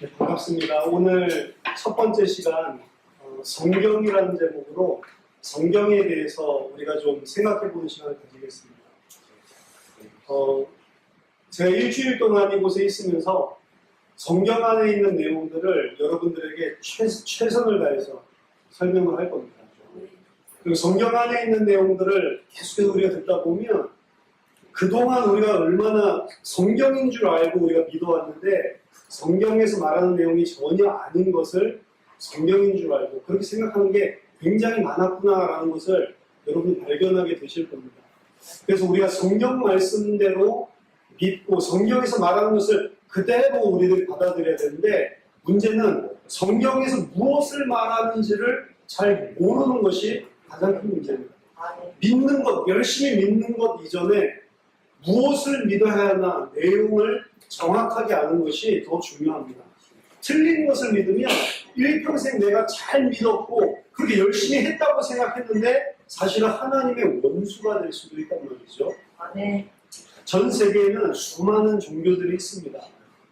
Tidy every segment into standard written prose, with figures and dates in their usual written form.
네, 반갑습니다. 오늘 첫 번째 시간 성경이라는 제목으로 성경에 대해서 우리가 좀 생각해보는 시간을 가지겠습니다. 제가 일주일 동안 이곳에 있으면서 성경 안에 있는 내용들을 여러분들에게 최선을 다해서 설명을 할 겁니다. 그리고 성경 안에 있는 내용들을 계속해서 우리가 듣다 보면 그동안 우리가 얼마나 성경인 줄 알고 우리가 믿어왔는데 성경에서 말하는 내용이 전혀 아닌 것을 성경인 줄 알고 그렇게 생각하는 게 굉장히 많았구나라는 것을 여러분이 발견하게 되실 겁니다. 그래서 우리가 성경 말씀대로 믿고 성경에서 말하는 것을 그대로 우리들이 받아들여야 되는데 문제는 성경에서 무엇을 말하는지를 잘 모르는 것이 가장 큰 문제입니다. 믿는 것, 열심히 믿는 것 이전에 무엇을 믿어야 하나 내용을 정확하게 아는 것이 더 중요합니다. 틀린 것을 믿으면 일평생 내가 잘 믿었고 그렇게 열심히 했다고 생각했는데 사실은 하나님의 원수가 될 수도 있단 말이죠. 전 세계에는 수많은 종교들이 있습니다.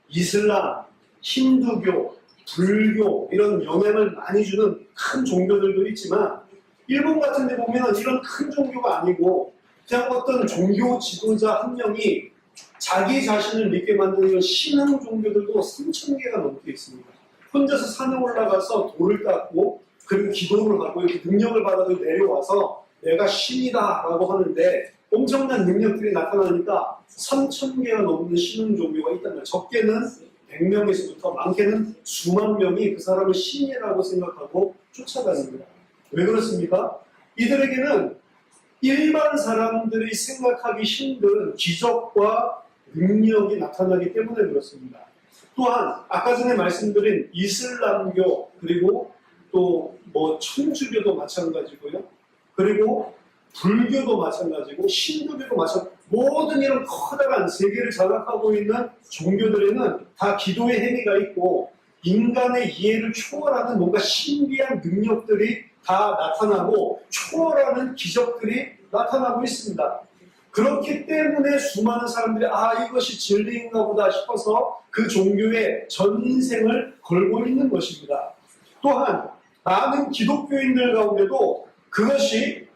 이슬람, 힌두교, 불교 이런 영향을 많이 주는 큰 종교들도 있지만 일본 같은 데 보면 이런 큰 종교가 아니고 그냥 어떤 종교 지도자 한 명이 자기 자신을 믿게 만드는 이런 신흥 종교들도 3,000개가 넘게 있습니다. 혼자서 산에 올라가서 돌을 닦고 그리고 기도를 하고 이렇게 능력을 받아서 내려와서 내가 신이다 라고 하는데 엄청난 능력들이 나타나니까 3,000개가 넘는 신흥 종교가 있단 말이에요. 적게는 100명에서부터 많게는 수만 명이 그 사람을 신이라고 생각하고 쫓아다닙니다. 왜 그렇습니까? 이들에게는 일반 사람들이 생각하기 힘든 기적과 능력이 나타나기 때문에 그렇습니다. 또한 아까 전에 말씀드린 이슬람교 그리고 또 천주교도 마찬가지고요. 그리고 불교도 마찬가지고 신두교도 마찬가지고 모든 이런 커다란 세계를 장악하고 있는 종교들에는 다 기도의 행위가 있고 인간의 이해를 초월하는 뭔가 신비한 능력들이 다 나타나고 초월하는 기적들이 나타나고 있습니다. 그렇기 때문에 수많은 사람들이 이것이 진리인가 보다 싶어서 그 종교에 전 인생을 걸고 있는 것입니다. 또한 많은 기독교인들 가운데도 그것이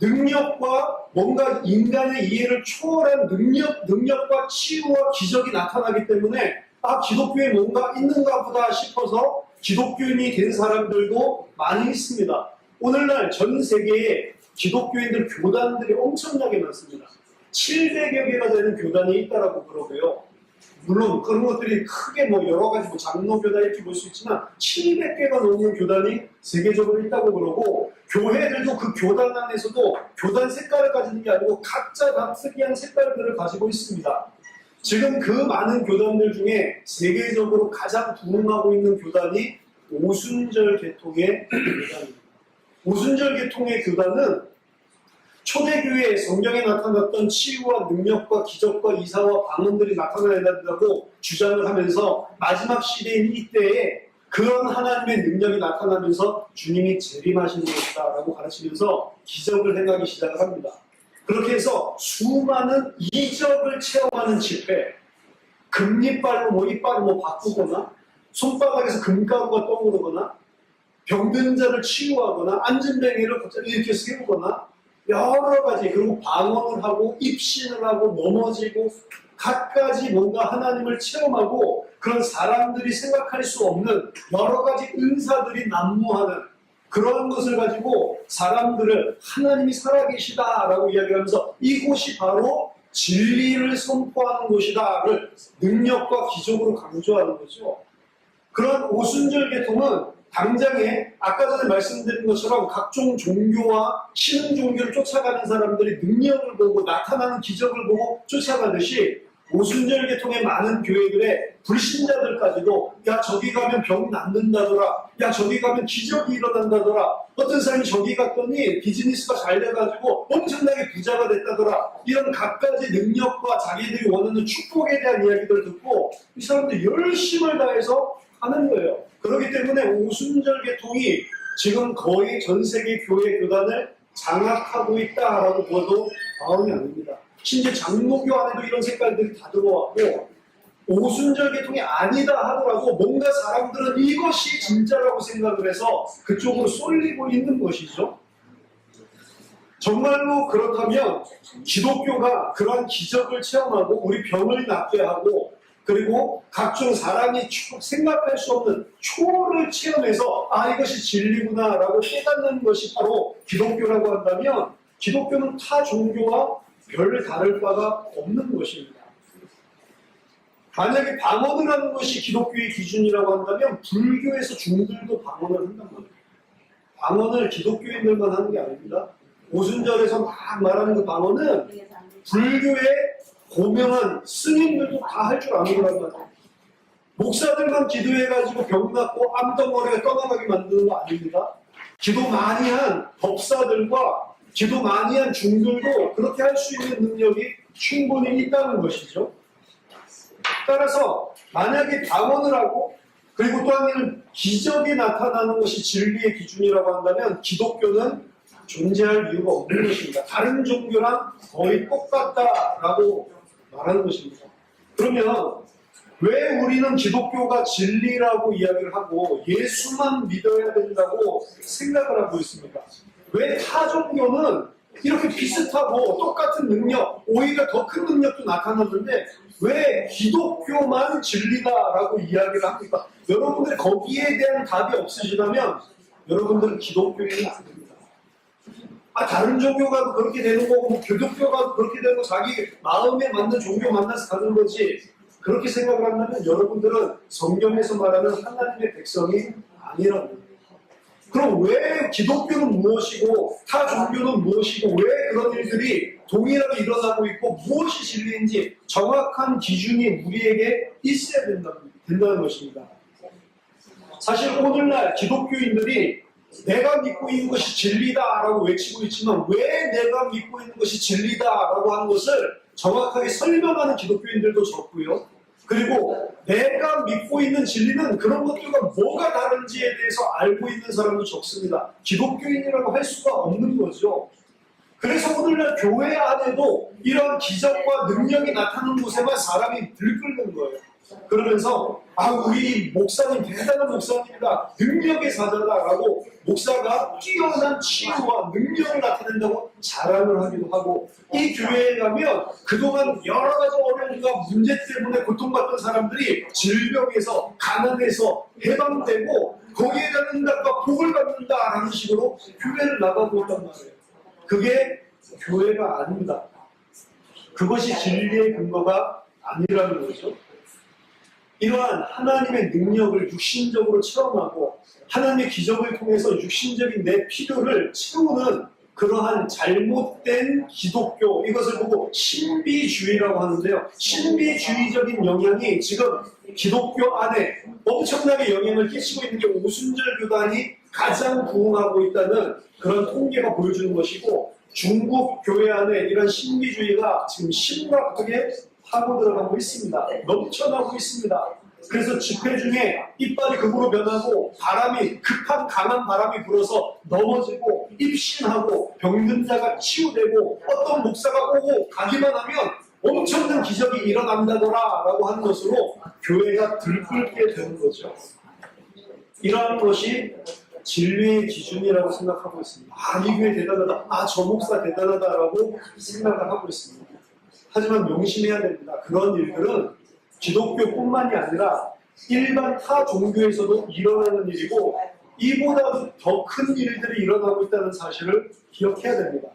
능력과 뭔가 인간의 이해를 초월한 능력과 치유와 기적이 나타나기 때문에 기독교에 뭔가 있는가 보다 싶어서 기독교인이 된 사람들도 많이 있습니다. 오늘날 전 세계에 기독교인들 교단들이 엄청나게 많습니다. 700여 개가 되는 교단이 있다라고 그러고요. 물론 그런 것들이 크게 여러 가지 장로교단 이렇게 볼 수 있지만 700개가 넘는 교단이 세계적으로 있다고 그러고 교회들도 그 교단 안에서도 교단 색깔을 가지는 게 아니고 각자 다 특이한 색깔들을 가지고 있습니다. 지금 그 많은 교단들 중에 세계적으로 가장 부흥하고 있는 교단이 오순절 계통의 교단입니다. 오순절 계통의 교단은 초대교회에 성경에 나타났던 치유와 능력과 기적과 이사와 방언들이 나타나야 된다고 주장을 하면서 마지막 시대인 이때에 그런 하나님의 능력이 나타나면서 주님이 재림하시는 것이다라고 가르치면서 기적을 행하기 시작을 합니다. 그렇게 해서 수많은 이적을 체험하는 집회, 금리빨로 이빨을 바꾸거나 손바닥에서 금가루가 떠오르거나 병든 자를 치유하거나 앉은뱅이를 갑자기 이렇게 세우거나 여러 가지 그리고 방언을 하고 입신을 하고 넘어지고 갖가지 뭔가 하나님을 체험하고 그런 사람들이 생각할 수 없는 여러 가지 은사들이 난무하는 그런 것을 가지고 사람들을 하나님이 살아계시다라고 이야기하면서 이곳이 바로 진리를 선포하는 곳이다를 능력과 기적으로 강조하는 거죠. 그런 오순절 계통은 당장에 아까 전에 말씀드린 것처럼 각종 종교와 신흥 종교를 쫓아가는 사람들이 능력을 보고 나타나는 기적을 보고 쫓아가듯이 오순절 계통의 많은 교회들의 불신자들까지도 저기 가면 병 낫는다더라, 저기 가면 기적이 일어난다더라, 어떤 사람이 저기 갔더니 비즈니스가 잘 돼가지고 엄청나게 부자가 됐다더라, 이런 갖가지 능력과 자기들이 원하는 축복에 대한 이야기들을 듣고 이 사람들 열심을 다해서 하는 거예요. 그렇기 때문에 오순절 계통이 지금 거의 전 세계 교회 교단을 장악하고 있다라고 보아도 과언이 아닙니다. 심지어 장로교 안에도 이런 색깔들이 다 들어왔고 오순절 계통이 아니다 하더라도 뭔가 사람들은 이것이 진짜라고 생각을 해서 그쪽으로 쏠리고 있는 것이죠. 정말로 그렇다면 기독교가 그러한 기적을 체험하고 우리 병을 낫게 하고 그리고 각종 사람이 생각할 수 없는 초월을 체험해서 아 이것이 진리구나 라고 깨닫는 것이 바로 기독교라고 한다면 기독교는 타 종교와 별 다를 바가 없는 것입니다. 만약에 방언을 하는 것이 기독교의 기준이라고 한다면 불교에서 중들도 방언을 한단 말이에요. 방언을 기독교인들만 하는 게 아닙니다. 오순절에서 막 말하는 그 방언은 불교의 고명한 스님들도 다 할 줄 아는 거란 말이에요. 목사들만 기도해가지고 병 낫고 암덩어리가 떠나가게 만드는 거 아닙니다. 기도 많이 한 법사들과 기도 많이 한 중들도 그렇게 할 수 있는 능력이 충분히 있다는 것이죠. 따라서 만약에 방언을 하고 그리고 또 한 개는 기적이 나타나는 것이 진리의 기준이라고 한다면 기독교는 존재할 이유가 없는 것입니다. 다른 종교랑 거의 똑같다라고 말하는 것입니다. 그러면 왜 우리는 기독교가 진리라고 이야기를 하고 예수만 믿어야 된다고 생각을 하고 있습니까? 왜 타 종교는 이렇게 비슷하고 똑같은 능력, 오히려 더 큰 능력도 나타났는데 왜 기독교만 진리다라고 이야기를 합니까? 여러분들이 거기에 대한 답이 없으시다면 여러분들은 기독교인이 아닙니다. 다른 종교가 그렇게 되는 거고 뭐 기독교가 그렇게 되는 거 자기 마음에 맞는 종교 만나서 가는 거지 그렇게 생각을 한다면 여러분들은 성경에서 말하는 하나님의 백성이 아니라는 거예요. 그럼 왜 기독교는 무엇이고 타 종교는 무엇이고 왜 그런 일들이 동일하게 일어나고 있고 무엇이 진리인지 정확한 기준이 우리에게 있어야 된다는 것입니다. 사실 오늘날 기독교인들이 내가 믿고 있는 것이 진리다라고 외치고 있지만 왜 내가 믿고 있는 것이 진리다라고 하는 것을 정확하게 설명하는 기독교인들도 적고요. 그리고 내가 믿고 있는 진리는 그런 것들과 뭐가 다른지에 대해서 알고 있는 사람도 적습니다. 기독교인이라고 할 수가 없는 거죠. 그래서 오늘날 교회 안에도 이런 기적과 능력이 나타나는 곳에만 사람이 들끓는 거예요. 그러면서 우리 목사님 대단한 목사님이다, 능력의 사자다라고 목사가 뛰어난 치유와 능력을 나타낸다고 자랑을 하기도 하고 이 교회에 가면 그동안 여러 가지 어려움과 문제 때문에 고통받던 사람들이 질병에서 가난에서 해방되고 거기에 대한 응답과 복을 받는다라는 식으로 교회를 나가고 있단 말이에요. 그게 교회가 아닙니다. 그것이 진리의 근거가 아니라는 거죠. 이러한 하나님의 능력을 육신적으로 체험하고 하나님의 기적을 통해서 육신적인 내 필요를 채우는 그러한 잘못된 기독교, 이것을 보고 신비주의라고 하는데요. 신비주의적인 영향이 지금 기독교 안에 엄청나게 영향을 끼치고 있는 게 오순절 교단이 가장 부흥하고 있다는 그런 통계가 보여주는 것이고 중국 교회 안에 이런 신비주의가 지금 심각하게 파고 들어가고 있습니다. 넘쳐나고 있습니다. 그래서 집회 중에 이빨이 극으로 변하고 바람이 급한 강한 바람이 불어서 넘어지고 입신하고 병든 자가 치유되고 어떤 목사가 오고 가기만 하면 엄청난 기적이 일어난다더라 라고 하는 것으로 교회가 들끓게 되는 거죠. 이러한 것이 진리의 기준이라고 생각하고 있습니다. 이 교회 대단하다, 저 목사 대단하다라고 생각을 하고 있습니다. 하지만 명심해야 됩니다. 그런 일들은 기독교뿐만이 아니라 일반 타 종교에서도 일어나는 일이고 이보다도 더 큰 일들이 일어나고 있다는 사실을 기억해야 됩니다.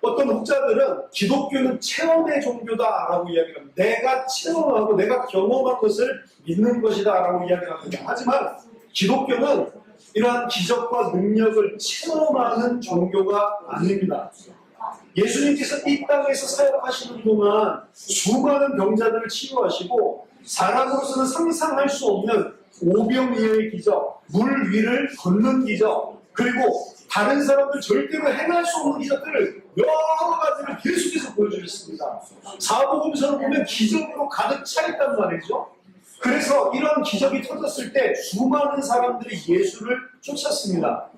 어떤 학자들은 기독교는 체험의 종교다라고 이야기를 합니다. 내가 체험하고 내가 경험한 것을 믿는 것이다라고 이야기를 합니다. 하지만 기독교는 이러한 기적과 능력을 체험하는 종교가 아닙니다. 예수님께서 이 땅에서 사역하시는 동안 수많은 병자들을 치유하시고 사람으로서는 상상할 수 없는 오병이어의 기적, 물 위를 걷는 기적, 그리고 다른 사람들 절대로 행할 수 없는 기적들을 여러 가지를 계속해서 보여주셨습니다. 사복음서를 보면 기적으로 가득 차 있단 말이죠. 그래서 이런 기적이 터졌을 때 수많은 사람들이 예수를 쫓았습니다.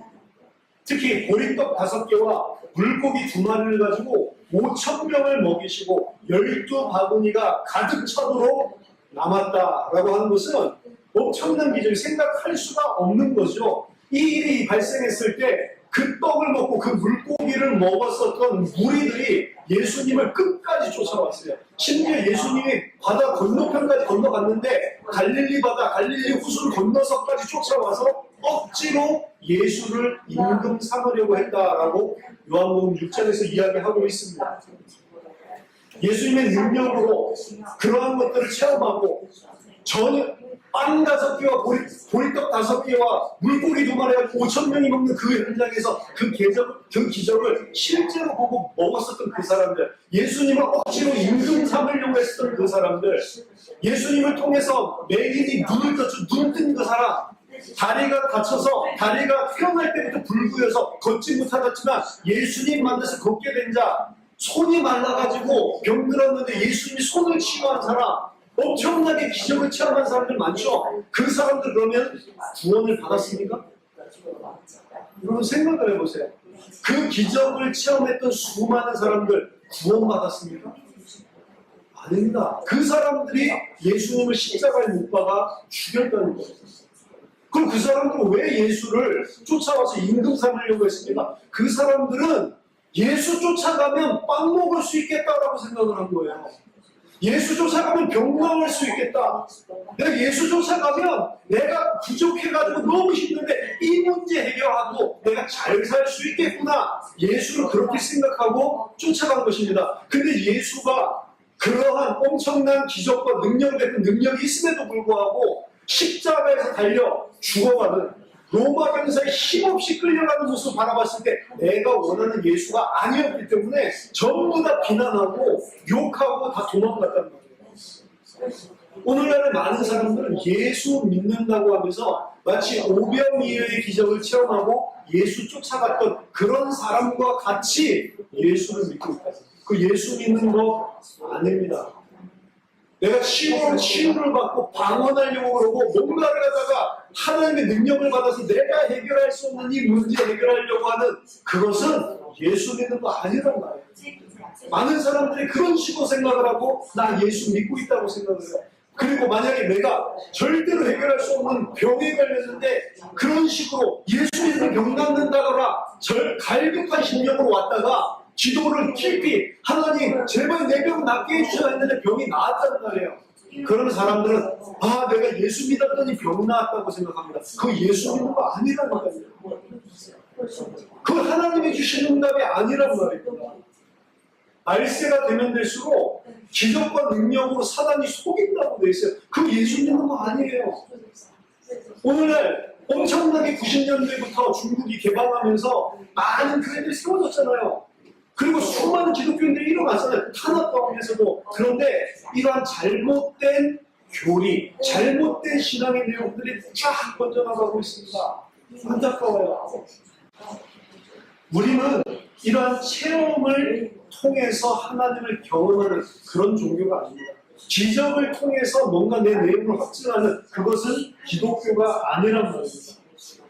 특히 보리떡 5개와 물고기 2마리를 가지고 5천 명을 먹이시고 12바구니가 가득 차도록 남았다라고 하는 것은 엄청난 기적이 생각할 수가 없는 거죠. 이 일이 발생했을 때 그 떡을 먹고 그 물고기를 먹었었던 무리들이 예수님을 끝까지 쫓아왔어요. 심지어 예수님이 바다 건너편까지 건너갔는데 갈릴리 바다, 갈릴리 호수를 건너서까지 쫓아와서 억지로 예수를 임금 삼으려고 했다라고 요한복음 6장에서 이야기하고 있습니다. 예수님의 능력으로 그러한 것들을 체험하고 전혀 빵 5개와 보리떡 5개와 물고기 2마리가 5천 명이 먹는 그 현장에서 그 기적을 실제로 보고 먹었었던 그 사람들, 예수님을 억지로 임금 삼으려고 했었던 그 사람들, 예수님을 통해서 매일이 눈을 떴죠. 눈 뜬 그 사람, 다리가 다쳐서 다리가 태어날 때부터 불구여서 걷지 못하았지만 예수님 만나서 걷게 된 자, 손이 말라가지고 병들었는데 예수님이 손을 치유한 사람, 엄청나게 기적을 체험한 사람들 많죠? 그 사람들 그러면 구원을 받았습니까? 여러분 생각을 해보세요. 그 기적을 체험했던 수많은 사람들 구원받았습니까? 아닙니다. 그 사람들이 예수님을 십자가에 못 박아 죽였다는 거예요. 그럼 그 사람들은 왜 예수를 쫓아와서 임금 삼으려고 했습니까? 그 사람들은 예수 쫓아가면 빵 먹을 수 있겠다라고 생각을 한 거예요. 예수 쫓아가면 병 나을 수 있겠다. 내가 예수 쫓아가면 내가 부족해가지고 너무 힘든데 이 문제 해결하고 내가 잘 살 수 있겠구나. 예수를 그렇게 생각하고 쫓아간 것입니다. 근데 예수가 그러한 엄청난 기적과 능력을 했던 능력이 있음에도 불구하고 십자가에서 달려 죽어가는 로마 병사에 힘없이 끌려가는 모습을 바라봤을 때 내가 원하는 예수가 아니었기 때문에 전부 다 비난하고 욕하고 다 도망갔다는 거예요. 오늘날의 많은 사람들은 예수 믿는다고 하면서 마치 오병이어의 기적을 체험하고 예수 쫓아갔던 그런 사람과 같이 예수를 믿고 있다. 그 예수 믿는 거 아닙니다. 내가 치유를 받고 방언하려고 그러고 뭔가를 하다가 하나님의 능력을 받아서 내가 해결할 수 없는 이 문제 해결하려고 하는 그것은 예수 믿는 거 아니란 말이에요. 많은 사람들이 그런 식으로 생각을 하고 나 예수 믿고 있다고 생각을 해요. 그리고 만약에 내가 절대로 해결할 수 없는 병에 걸렸는데 그런 식으로 예수 믿는 병 낫는다거나 갈급한 심령으로 왔다가 기도를 깊이 하나님 제발 내 병 낫게 해주셔야 했는데 병이 나았단 말이에요. 그런 사람들은 내가 예수 믿었더니 병 나았다고 생각합니다. 그거 예수 믿는 거 아니라는 거예요. 그거 하나님이 주신 응답이 아니란 말입니다. 알세가 되면 될수록 기적과 능력으로 사단이 속인다고 돼 있어요. 그거 예수 믿는 거 아니에요. 오늘날 엄청나게 90년대부터 중국이 개방하면서 많은 교회들이 세워졌잖아요. 그리고 수많은 기독교인들이 일어났잖아요. 탄압 가운데서도. 그런데 이러한 잘못된 교리, 잘못된 신앙의 내용들이 쫙 번져나가고 있습니다. 안타까워요. 우리는 이러한 체험을 통해서 하나님을 경험하는 그런 종교가 아닙니다. 기적을 통해서 뭔가 내 내용을 확증하는 그것은 기독교가 아니란 말입니다.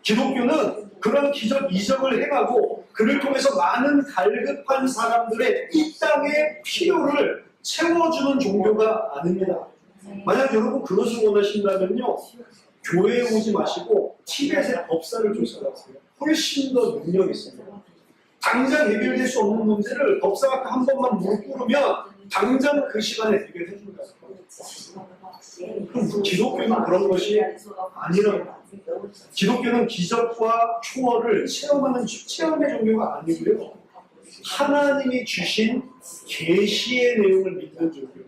기독교는 그런 기적, 이적을 해가고 그를 통해서 많은 갈급한 사람들의 이 땅의 필요를 채워주는 종교가 아닙니다. 만약 여러분 그것을 원하신다면요, 교회에 오지 마시고 티벳의 법사를 조사하세요. 훨씬 더 능력이 있습니다. 당장 해결될 수 없는 문제를 법사가 한 번만 무릎 꿇으면 당장 그 시간에 해결해 준다. 그럼 기독교는 그런 것이 아니라고. 기독교는 기적과 초월을 체험하는 체험의 종교가 아니고요. 하나님이 주신 계시의 내용을 믿는 종교입니다.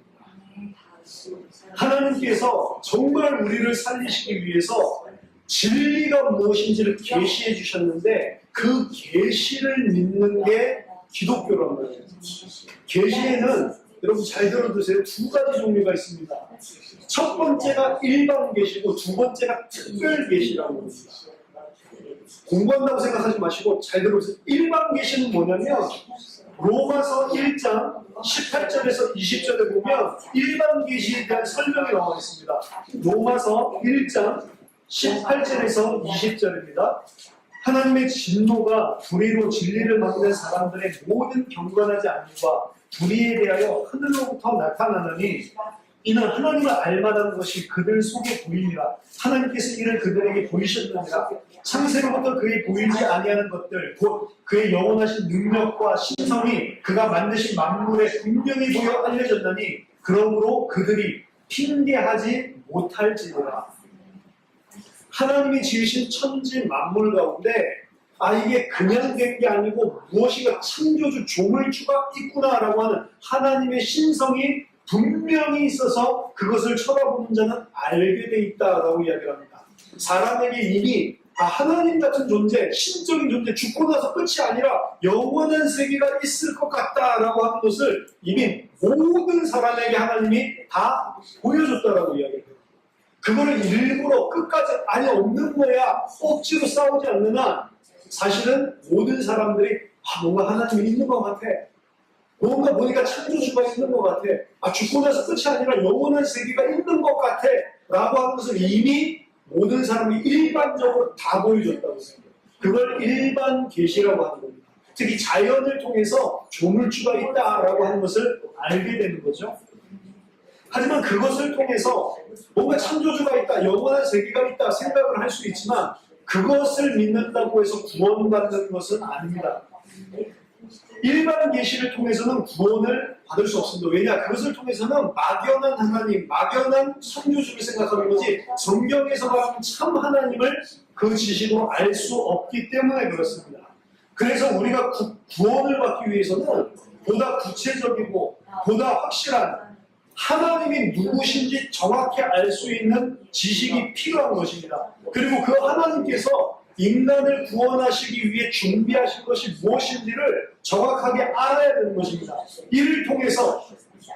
하나님께서 정말 우리를 살리시기 위해서 진리가 무엇인지를 계시해 주셨는데 그 계시를 믿는 게 기독교란 말이에요. 계시에는 여러분 잘 들어두세요. 두 가지 종류가 있습니다. 첫 번째가 일반 계시고 두 번째가 특별 계시라고 합니다. 공부한다고 생각하지 마시고 잘 들어보세요. 일반 계시는 뭐냐면 로마서 1장 18절에서 20절에 보면 일반 계시에 대한 설명이 나와 있습니다. 로마서 1장 18절에서 20절입니다. 하나님의 진노가 불의로 진리를 막는 사람들의 모든 경건하지 않음과 불의에 대하여 하늘로부터 나타나느니 이는 하나님을 알만한 것이 그들 속에 보이니라. 하나님께서 이를 그들에게 보이셨느니라. 창세로부터 그의 보이지 아니하는 것들 곧 그의 영원하신 능력과 신성이 그가 만드신 만물에 분명히 보여 알려졌나니 그러므로 그들이 핑계하지 못할지니라. 하나님이 지으신 천지 만물 가운데 이게 그냥 된 게 아니고 무엇인가 창조주 조물주가 있구나라고 하는 하나님의 신성이 분명히 있어서 그것을 쳐다보는 자는 알게 돼 있다라고 이야기를 합니다. 사람에게 이미 하나님 같은 존재, 신적인 존재, 죽고 나서 끝이 아니라 영원한 세계가 있을 것 같다라고 하는 것을 이미 모든 사람에게 하나님이 다 보여줬다라고 이야기해요. 그거를 일부러 끝까지 아니 없는 거야 억지로 싸우지 않는 한 사실은 모든 사람들이 뭔가 하나님이 있는 것 같아. 뭔가 보니까 창조주가 있는 것 같아. 죽고 나서 끝이 아니라 영원한 세계가 있는 것 같아. 라고 하는 것을 이미 모든 사람이 일반적으로 다 보여줬다고 생각해요. 그걸 일반 계시라고 하는 겁니다. 특히 자연을 통해서 조물주가 있다라고 하는 것을 알게 되는 거죠. 하지만 그것을 통해서 뭔가 창조주가 있다, 영원한 세계가 있다 생각을 할 수 있지만 그것을 믿는다고 해서 구원받는 것은 아닙니다. 일반 계시를 통해서는 구원을 받을 수 없습니다. 왜냐? 그것을 통해서는 막연한 하나님, 막연한 창조주를 생각하는 거지 성경에서 말하는 참 하나님을 그 지식으로 알 수 없기 때문에 그렇습니다. 그래서 우리가 구원을 받기 위해서는 보다 구체적이고 보다 확실한 하나님이 누구신지 정확히 알 수 있는 지식이 필요한 것입니다. 그리고 그 하나님께서 인간을 구원하시기 위해 준비하신 것이 무엇인지를 정확하게 알아야 되는 것입니다. 이를 통해서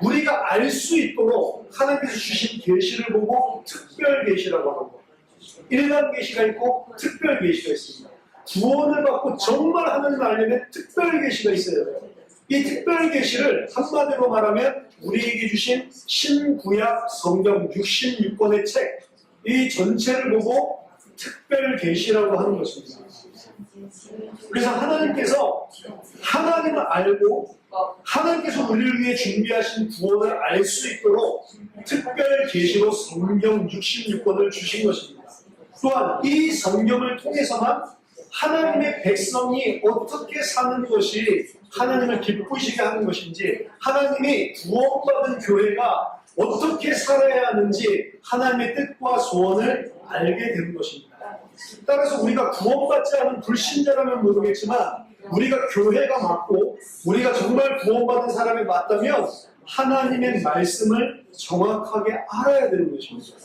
우리가 알 수 있도록 하나님께서 주신 계시를 보고 특별 계시라고 하는 것. 일반 계시가 있고 특별 계시가 있습니다. 구원을 받고 정말 하나님을 알려면 특별 계시가 있어야 돼요. 이 특별 계시를 한마디로 말하면 우리에게 주신 신구약 성경 66권의 책, 이 전체를 보고 특별 계시라고 하는 것입니다. 그래서 하나님께서 하나님을 알고 하나님께서 우리를 위해 준비하신 구원을 알 수 있도록 특별 계시로 성경 66권을 주신 것입니다. 또한 이 성경을 통해서만 하나님의 백성이 어떻게 사는 것이 하나님을 기쁘시게 하는 것인지, 하나님이 구원받은 교회가 어떻게 살아야 하는지 하나님의 뜻과 소원을 알게 되는 것입니다. 따라서 우리가 구원받지 않은 불신자라면 모르겠지만 우리가 교회가 맞고 우리가 정말 구원받은 사람이 맞다면 하나님의 말씀을 정확하게 알아야 되는 것입니다.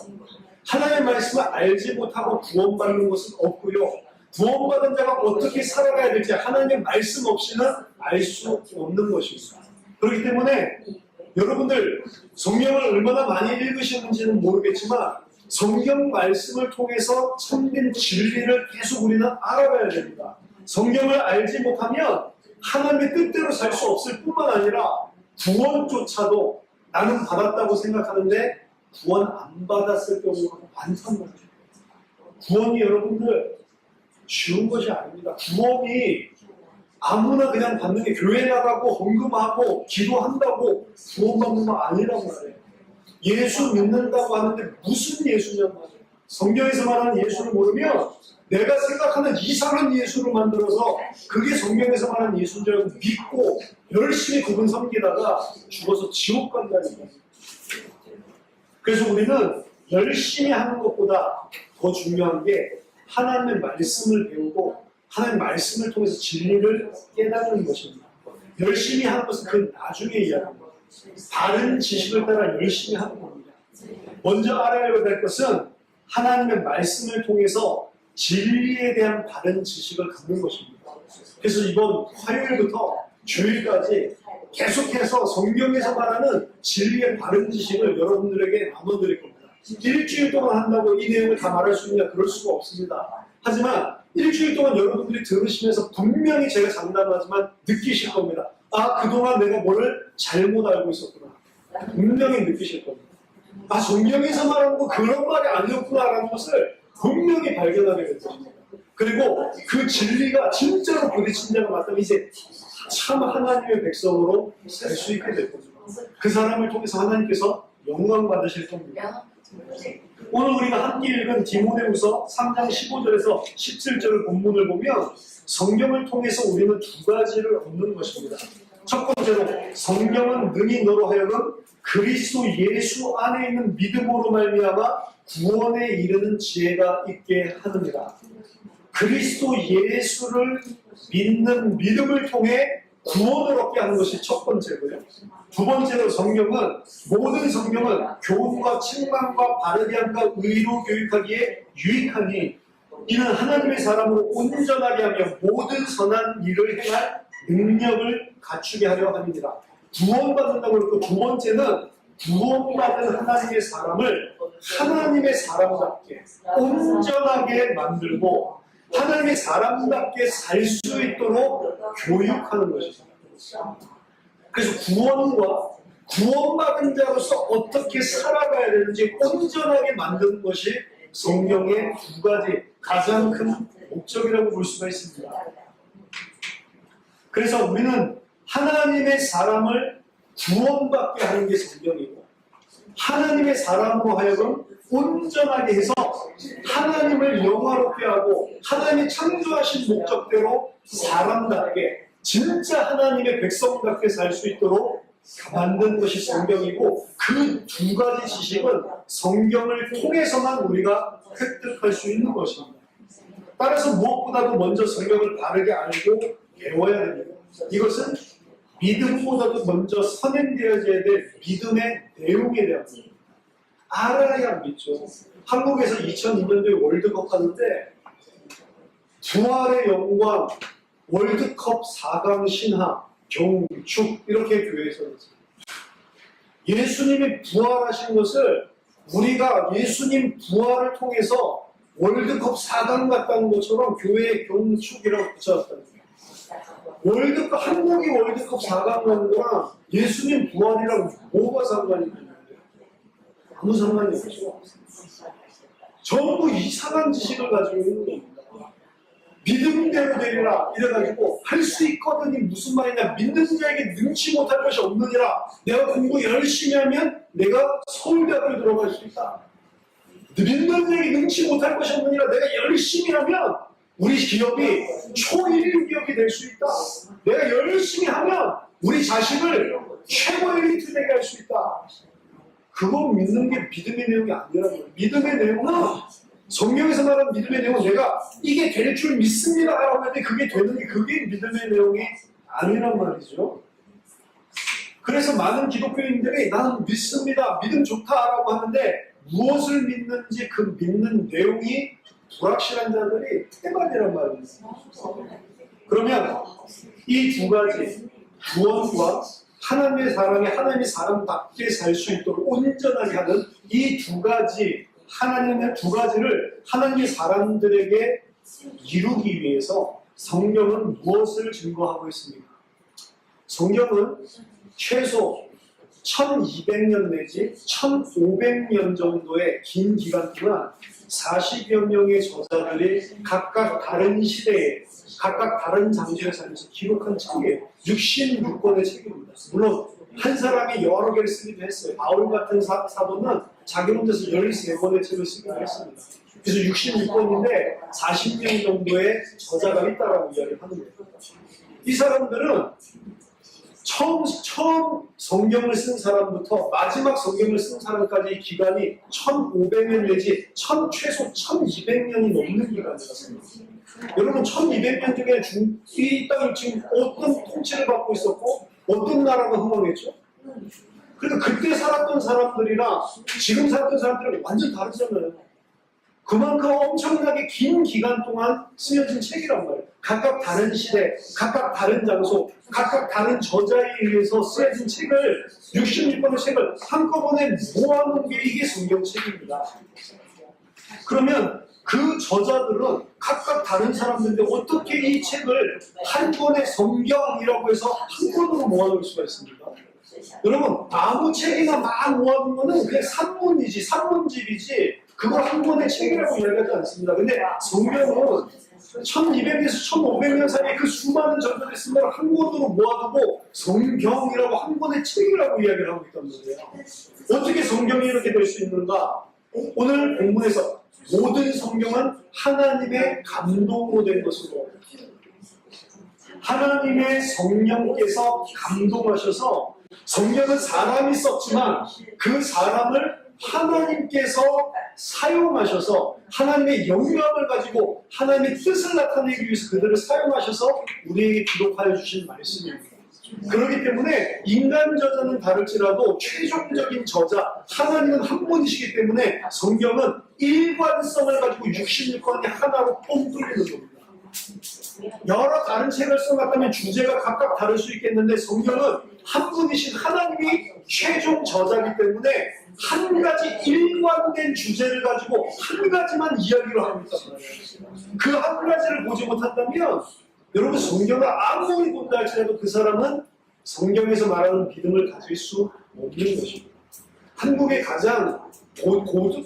하나님의 말씀을 알지 못하고 구원받는 것은 없고요. 구원받은 자가 어떻게 살아가야 될지 하나님의 말씀 없이는 알 수 없는 것입니다. 그렇기 때문에 여러분들 성경을 얼마나 많이 읽으셨는지는 모르겠지만 성경 말씀을 통해서 참된 진리를 계속 우리는 알아가야 됩니다. 성경을 알지 못하면 하나님의 뜻대로 살 수 없을 뿐만 아니라 구원조차도 나는 받았다고 생각하는데 구원 안 받았을 경우가 많단 말이죠. 구원이 여러분들 쉬운 것이 아닙니다. 구원이 아무나 그냥 받는 게 교회 나가고 헌금하고 기도한다고 구원받는 거 아니란 말이에요. 예수 믿는다고 하는데 무슨 예수냐고 말이에요. 성경에서 말하는 예수를 모르면 내가 생각하는 이상한 예수를 만들어서 그게 성경에서 말하는 예수인 줄 알고 믿고 열심히 그분 섬기다가 죽어서 지옥 간다는 거예요. 그래서 우리는 열심히 하는 것보다 더 중요한 게 하나님의 말씀을 배우고 하나님의 말씀을 통해서 진리를 깨닫는 것입니다. 열심히 하는 것은 그 나중에 이야기합니다. 바른 지식을 따라 열심히 하는 겁니다. 먼저 알아야 될 것은 하나님의 말씀을 통해서 진리에 대한 바른 지식을 갖는 것입니다. 그래서 이번 화요일부터 주일까지 계속해서 성경에서 말하는 진리의 바른 지식을 여러분들에게 나눠드릴 겁니다. 일주일 동안 한다고 이 내용을 다 말할 수 있냐? 그럴 수가 없습니다. 하지만 일주일 동안 여러분들이 들으시면서 분명히 제가 장담하지만 느끼실 겁니다. 그동안 내가 뭘 잘못 알고 있었구나. 분명히 느끼실 겁니다. 성경에서 말하는 거 그런 말이 아니었구나라는 것을 분명히 발견하게 될 것입니다. 그리고 그 진리가 진짜로 부딪힌 자가 맞다면 이제 참 하나님의 백성으로 살 수 있게 될 겁니다. 그 사람을 통해서 하나님께서 영광 받으실 겁니다. 오늘 우리가 함께 읽은 디모데후서 3장 15절에서 17절 본문을 보면 성경을 통해서 우리는 두 가지를 얻는 것입니다. 첫 번째로 성경은 능히 너로 하여금 그리스도 예수 안에 있는 믿음으로 말미암아 구원에 이르는 지혜가 있게 하느니라. 그리스도 예수를 믿는 믿음을 통해 구원을 얻게 하는 것이 첫 번째고요. 두 번째로 모든 성경은 교훈과 책망과 바르게 함과 의로 교육하기에 유익하니 이는 하나님의 사람으로 온전하게 하며 모든 선한 일을 행할 능력을 갖추게 하려 함이니라. 구원받는다고 그랬고, 두 번째는 구원받은 하나님의 사람을 하나님의 사람답게 온전하게 만들고 하나님의 사람답게 살 수 있도록 교육하는 것입니다. 그래서 구원받은 자로서 어떻게 살아가야 되는지 온전하게 만드는 것이 성경의 두 가지 가장 큰 목적이라고 볼 수가 있습니다. 그래서 우리는 하나님의 사람을 구원받게 하는 게 성경이고, 하나님의 사람으로 하여금 온전하게 해서 하나님을 영화롭게 하고 하나님이 창조하신 목적대로 사람답게 진짜 하나님의 백성답게 살 수 있도록 만든 것이 성경이고, 그 두 가지 지식은 성경을 통해서만 우리가 획득할 수 있는 것입니다. 따라서 무엇보다도 먼저 성경을 바르게 알고 배워야 됩니다. 이것은 믿음보다도 먼저 선행되어져야 될 믿음의 내용에 대한 겁니다. 알아야 믿죠. 한국에서 2002년도에 월드컵 하는데 부활의 영광, 월드컵 4강 신화, 경축 이렇게 교회에서 했어요. 예수님이 부활하신 것을 우리가 예수님 부활을 통해서 월드컵 4강 갔다는 것처럼 교회의 경축이라고 붙여놨다는 거예요. 한국이 월드컵 4강 가는 거랑 예수님 부활이랑 뭐가 상관이 있는데? 아무 상관이 없죠. 전부 이상한 지식을 가지고 있는 겁니다. 믿음대로 되리라 이래가지고 할 수 있거든이 무슨 말이냐, 믿는 자에게 능치 못할 것이 없느니라. 내가 공부 열심히 하면 내가 서울대학교 들어갈 수 있다. 믿는 자에게 능치 못할 것이 없느니라. 내가 열심히 하면 우리 기업이 초일류 기업이 될 수 있다. 내가 열심히 하면 우리 자식을 최고 엘리트 되게 할 수 있다. 그거 믿는 게 믿음의 내용이 아니라는 거예요. 믿음의 내용은 성경에서 말하는 믿음의 내용은 내가 이게 될 줄 믿습니다 라고 하는데 그게 되는 게 그게 믿음의 내용이 아니란 말이죠. 그래서 많은 기독교인들이 나는 믿습니다, 믿음 좋다라고 하는데 무엇을 믿는지 그 믿는 내용이 불확실한 자들이 태반이란 말입니다. 그러면 이 두 가지, 구원과 하나님의 사람이 하나님의 사람답게 살 수 있도록 온전하게 하는 이 두 가지, 하나님의 두 가지를 하나님의 사람들에게 이루기 위해서 성경은 무엇을 증거하고 있습니까? 성경은 최소 1200년 내지 1500년 정도의 긴 기간 동안 40여 명의 저자들이 각각 다른 시대에 각각 다른 장소에 살면서 기록한 책이에요. 66권의 책입니다. 물론 한 사람이 여러 개를 쓰기도 했어요. 바울 같은 사도는 자기 혼자서 13권의 책을 쓰기도 했습니다. 그래서 66권인데 40명 정도의 저자가 있다라고 이야기를 하는 거예요. 이 사람들은 처음 성경을 쓴 사람부터 마지막 성경을 쓴 사람까지 기간이 1500년 내지 최소 1200년이 넘는 기간이었습니다. 여러분 1200년 중에 이 땅이 지금 어떤 통치를 받고 있었고 어떤 나라가 흥왕했죠? 그러니까 그때 살았던 사람들이랑 지금 살았던 사람들은 완전 다르잖아요. 그만큼 엄청나게 긴 기간 동안 쓰여진 책이란 말이에요. 각각 다른 시대, 각각 다른 장소, 각각 다른 저자에 의해서 쓰여진 책을 66권의 책을 한꺼번에 모아놓은 게 이게 성경책입니다. 그러면 그 저자들은 각각 다른 사람들인데 어떻게 이 책을 한 권의 성경이라고 해서 한 권으로 모아놓을 수가 있습니까? 여러분 아무 책이나 막 모아놓은 거는 그냥 산문집이지 그걸 한 권의 책이라고 이야기하지 않습니다. 근데 성경은 1200에서 1500년 사이에 그 수많은 저자들의 쓴 걸 한 권으로 모아두고 성경이라고 한 권의 책이라고 이야기를 하고 있단 말이에요. 어떻게 성경이 이렇게 될 수 있는가? 오늘 본문에서 모든 성경은 하나님의 감동으로 된 것으로, 하나님의 성령께서 감동하셔서, 성경은 사람이 썼지만 그 사람을 하나님께서 사용하셔서 하나님의 영감을 가지고 하나님의 뜻을 나타내기 위해서 그들을 사용하셔서 우리에게 기록하여 주신 말씀입니다. 그렇기 때문에 인간 저자는 다를지라도 최종적인 저자 하나님은 한 분이시기 때문에 성경은 일관성을 가지고 66권이 하나로 뻥 뚫리는 겁니다. 여러 다른 책을 써놨다면 주제가 각각 다를 수 있겠는데 성경은 한 분이신 하나님이 최종 저자이기 때문에 한 가지 일관된 주제를 가지고 한 가지만 이야기를 하고 있단 말이에요. 그 한 가지를 보지 못한다면 여러분 성경을 아무리 본다 할지라도 그 사람은 성경에서 말하는 믿음을 가질 수 없는 것입니다. 한국의 가장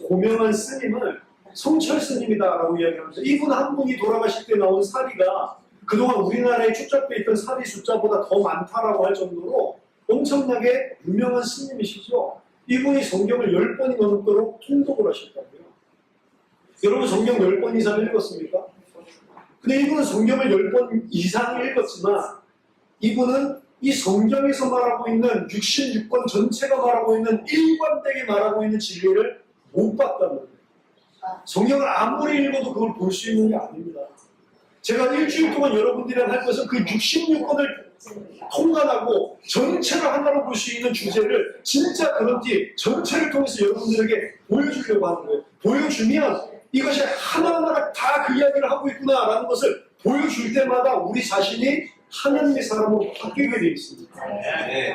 고명한 스님을 성철 스님이다라고 이야기합니다. 이분 한 분이 돌아가실 때 나온 사리가 그동안 우리나라에 축적되어 있던 사리 숫자보다 더 많다라고 할 정도로 엄청나게 유명한 스님이시죠. 이분이 성경을 10번이 넘도록 통독을 하셨다고요. 여러분 성경 10번 이상 읽었습니까? 근데 이분은 성경을 10번 이상 읽었지만 이분은 이 성경에서 말하고 있는 66권 전체가 말하고 있는 일관되게 말하고 있는 진리를 못 봤단 말이에요. 성경을 아무리 읽어도 그걸 볼 수 있는 게 아닙니다. 제가 일주일 동안 여러분들이랑 할 것은 그 66권을 통과하고 전체를 하나로 볼 수 있는 주제를 진짜 그런지 전체를 통해서 여러분들에게 보여주려고 하는 거예요. 보여주면 이것이 하나하나 다 그 이야기를 하고 있구나라는 것을 보여줄 때마다 우리 자신이 하나님의 사람으로 바뀌게 되어 있습니다.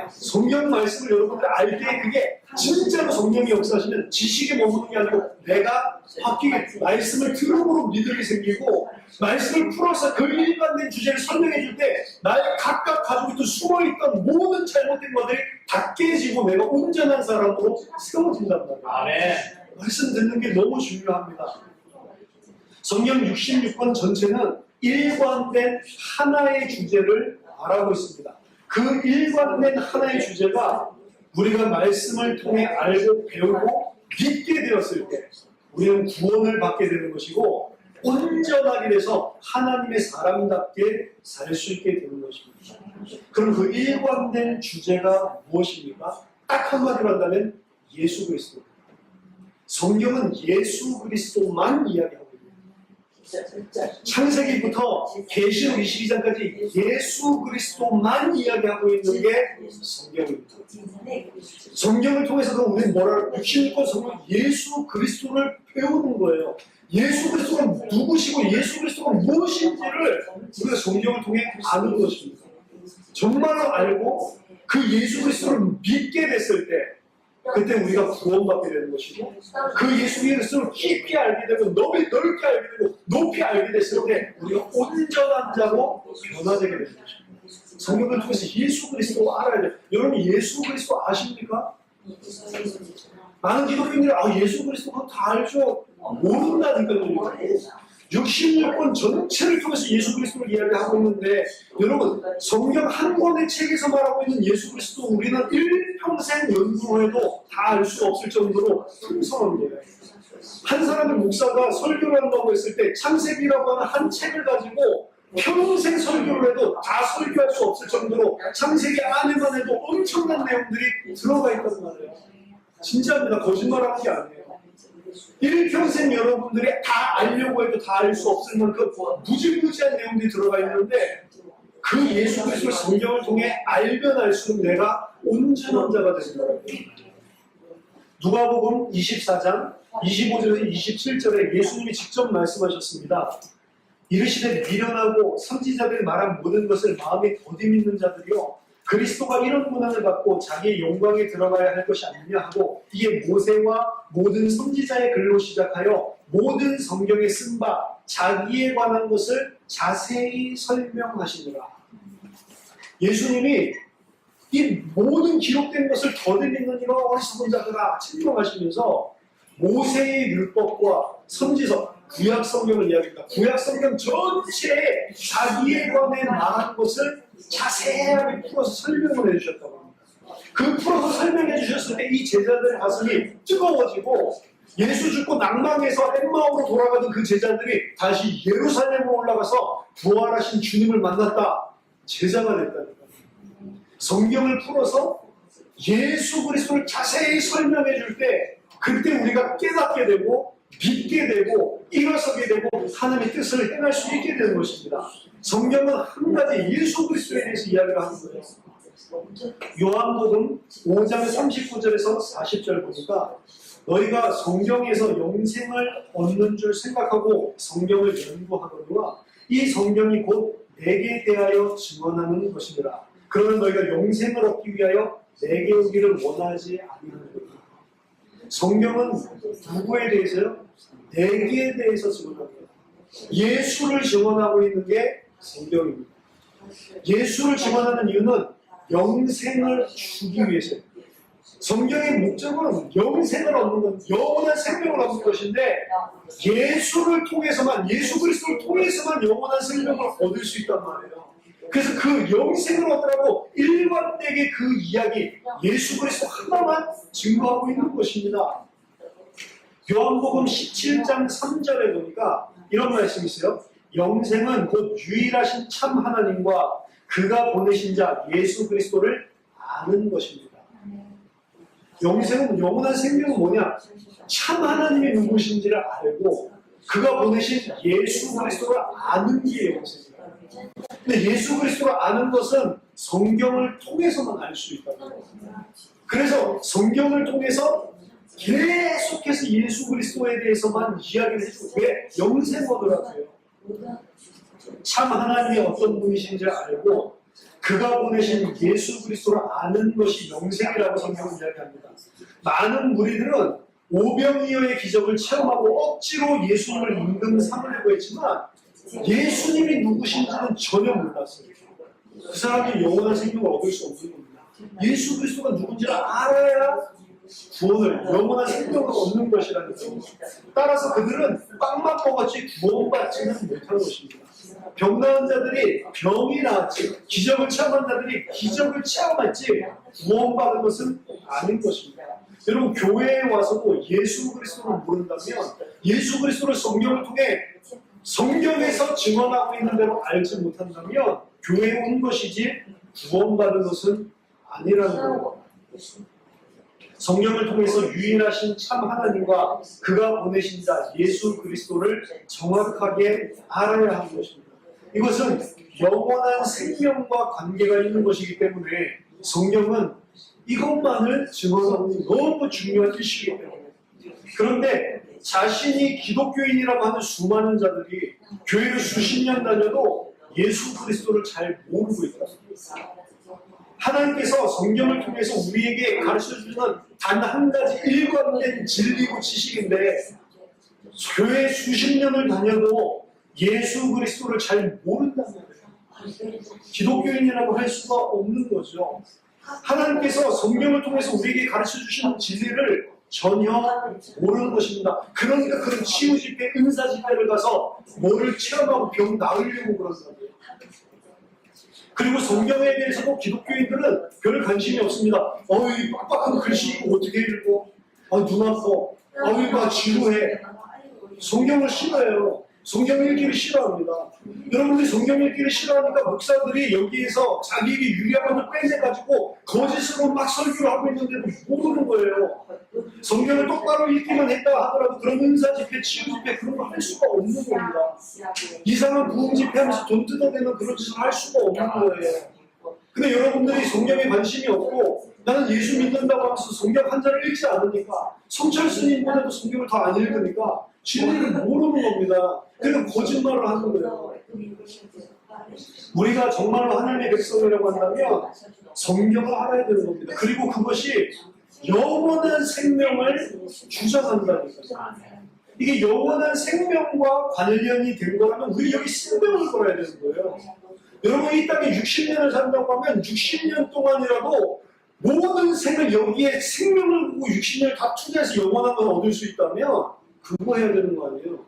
성경 말씀을 여러분들 알 때 그게 진짜로 성령이 역사하시면 지식에 머무는 게 아니고 내가 바뀌게 말씀을 들음으로 믿음이 생기고 말씀을 풀어서 그 일관된 주제를 설명해 줄 때 나의 각각 가지고 있던 숨어있던 모든 잘못된 것들이 다 깨지고 내가 온전한 사람으로 세워진단 말이에요. 아멘. 말씀 듣는 게 너무 중요합니다. 성경 66권 전체는 일관된 하나의 주제를 말하고 있습니다. 그 일관된 하나의 주제가 우리가 말씀을 통해 알고 배우고 믿게 되었을 때 우리는 구원을 받게 되는 것이고 온전하게 돼서 하나님의 사람답게 살 수 있게 되는 것입니다. 그럼 그 일관된 주제가 무엇입니까? 딱 한마디로 한다면 예수 그리스도. 성경은 예수 그리스도만 이야기합니다. 창세기부터 계시록 22장까지 예수 그리스도만 이야기하고 있는 게 성경입니다. 성경을 통해서도 우리는 뭐라 66권 성경 예수 그리스도를 배우는 거예요. 예수 그리스도가 누구시고 예수 그리스도가 무엇인지를 우리가 성경을 통해 아는 것입니다. 정말로 알고 그 예수 그리스도를 믿게 됐을 때 그때 우리가 구원받게 되는 것이고 그 예수 그리스도를 깊이 알게 되고 넓게 알게 되고 높이 알게 됐을 때 우리가 온전한 자로 변화되게 되는 것입니다. 성경을 통해서 예수 그리스도 알아야 돼요. 여러분 예수 그리스도 아십니까? 많은 기독교인들이 예수 그리스도 다 알죠. 모른다니까요. 66권 전체를 통해서 예수 그리스도를 이야기하고 있는데 여러분 성경 한 권의 책에서 말하고 있는 예수 그리스도 우리는 일평생 연구해도 다 알 수 없을 정도로 풍성한 거예요. 한 사람의 목사가 설교를 한다고 했을 때 창세기라고 하는 한 책을 가지고 평생 설교를 해도 다 설교할 수 없을 정도로 창세기 안에만 해도 엄청난 내용들이 들어가 있단 말이에요. 진짜입니다. 거짓말하는 게 아니에요. 일평생 여러분들이 다 알려고 해도 다 알 수 없을 만큼 무지무지한 내용들이 들어가 있는데 그 예수 그리스도를 성경을 통해 알면 알수록 내가 온전한 자가 되는 거예요. 누가복음 24장 25절에서 27절에 예수님이 직접 말씀하셨습니다. 이르시되 미련하고 선지자들이 말한 모든 것을 마음에 더디 믿는 자들이요 그리스도가 이런 고난을 받고 자기의 영광에 들어가야 할 것이 아니냐 하고 이게 모세와 모든 선지자의 글로 시작하여 모든 성경에 쓴 바 자기에 관한 것을 자세히 설명하시니라. 예수님이 이 모든 기록된 것을 더디 믿는 이런 어리석은 자들아 책명하시면서 모세의 율법과 선지서 구약 성경을 이야기합니다. 구약 성경 전체에 자기에 관해 말한 것을 자세하게 풀어서 설명을 해주셨다고 합니다. 그 풀어서 설명해 주셨을 때 이 제자들의 가슴이 뜨거워지고 예수 죽고 낭망해서 엠마오로 돌아가던 그 제자들이 다시 예루살렘으로 올라가서 부활하신 주님을 만났다. 제자가 됐다니까. 성경을 풀어서 예수 그리스도를 자세히 설명해 줄 때 그때 우리가 깨닫게 되고 믿게 되고 일어서게 되고 하나님의 뜻을 행할 수 있게 되는 것입니다. 성경은 한 가지 예수 그리스도에 대해서 이야기를 하는 거예요. 요한복음 5장 39절에서 40절 보니까 너희가 성경에서 영생을 얻는 줄 생각하고 성경을 연구하거니와 이 성경이 곧 내게 대하여 증언하는 것이니라. 그러면 너희가 영생을 얻기 위하여 내게 오기를 원하지 아니하는 것이다. 성경은 누구에 대해서요? 내게 대해서 증언합니다. 예수를 증언하고 있는 게 성경입니다. 예수를 증언하는 이유는 영생을 주기 위해서요. 성경의 목적은 영생을 얻는 것, 영원한 생명을 얻는 것인데 예수를 통해서만, 예수 그리스도를 통해서만 영원한 생명을 얻을 수 있단 말이에요. 그래서 그 영생을 얻으라고 일관되게 그 이야기, 예수 그리스도 하나만 증거하고 있는 것입니다. 요한복음 17장 3절에 보니까 이런 말씀이 있어요. 영생은 곧 유일하신 참 하나님과 그가 보내신 자 예수 그리스도를 아는 것입니다. 영생은, 영원한 생명은 뭐냐? 참 하나님이 누구신지를 알고 그가 보내신 예수 그리스도를 아는 게 영생입니다. 근데 예수 그리스도를 아는 것은 성경을 통해서만 알 수 있다고. 그래서 성경을 통해서 계속해서 예수 그리스도에 대해서만 이야기를 해주고 왜 영생 얻으라고요? 참 하나님이 어떤 분이신지 알고 그가 보내신 예수 그리스도를 아는 것이 영생이라고 성경은 이야기합니다. 많은 무리들은 오병이어의 기적을 체험하고 억지로 예수님을 임금 삼으려고 했지만 예수님이 누구신지는 전혀 몰랐어요. 그 사람이 영원한 생명을 얻을 수 없는 겁니다. 예수 그리스도가 누군지를 알아야 구원을, 영원한 생명을 얻는 것이라는 거죠. 따라서 그들은 빵만 먹었지 구원받지는 못한 것입니다. 병 나은 자들이 병이 나았지, 기적을 체험한 자들이 기적을 체험했지 구원받은 것은 아닌 것입니다. 여러분, 교회에 와서도 예수 그리스도를 모른다면 예수 그리스도를 성경을 통해 성경에서 증언하고 있는 대로 알지 못한다면 교회에 온 것이지 구원받은 것은 아니라는 거예요. 성경을 통해서 유일하신 참 하나님과 그가 보내신 자 예수 그리스도를 정확하게 알아야 하는 것입니다. 이것은 영원한 생명과 관계가 있는 것이기 때문에 성경은 이것만을 증언하는 너무 중요한 뜻이기 때문에. 그런데 자신이 기독교인이라고 하는 수많은 자들이 교회를 수십 년 다녀도 예수 그리스도를 잘 모르고 있다. 하나님께서 성경을 통해서 우리에게 가르쳐주는 단 한 가지 일관된 진리고 지식인데 교회 수십 년을 다녀도 예수 그리스도를 잘 모른다는 거예요. 기독교인이라고 할 수가 없는 거죠. 하나님께서 성경을 통해서 우리에게 가르쳐주시는 진리를 전혀 모르는 것입니다. 그러니까 그런 치유 집회, 은사 집회를 가서 뭐를 체험하고 병 나으려고 그러는 거예요. 그리고 성경에 대해서도 기독교인들은 별 관심이 없습니다. 이 빡빡한 글씨 어떻게 읽고, 눈 아파, 나 지루해. 성경을 싫어해요. 성경 읽기를 싫어합니다. 여러분들이 성경 읽기를 싫어하니까 목사들이 여기에서 자기에게 유리한 것을 빼내가지고 거짓으로 막 설교를 하고 있는데도 모르는 거예요. 성경을 똑바로 읽기만 했다 하더라도 그런 은사 집회, 치유 집회 그런 거 할 수가 없는 겁니다. 이상한 부흥 집회 하면서 돈 뜯어내는 그런 짓을 할 수가 없는 거예요. 근데 여러분들이 성경에 관심이 없고 나는 예수 믿는다고 하면서 성경 한 자를 읽지 않으니까 성철 스님보다도 성경을 더 안 읽으니까 진리를 모르는 겁니다. 그러니까 거짓말을 하는 거예요. 우리가 정말로 하나님의 백성이라고 한다면 성경을 알아야 되는 겁니다. 그리고 그것이 영원한 생명을 주장한다니까요. 이게 영원한 생명과 관련이 된 거라면 우리 여기 생명을 걸어야 되는 거예요. 여러분 이 땅에 60년을 산다고 하면 60년 동안이라도 모든 생을 여기에 생명을 보고 60년을 다 투자해서 영원한 걸 얻을 수 있다면 그거 해야 되는 거 아니에요?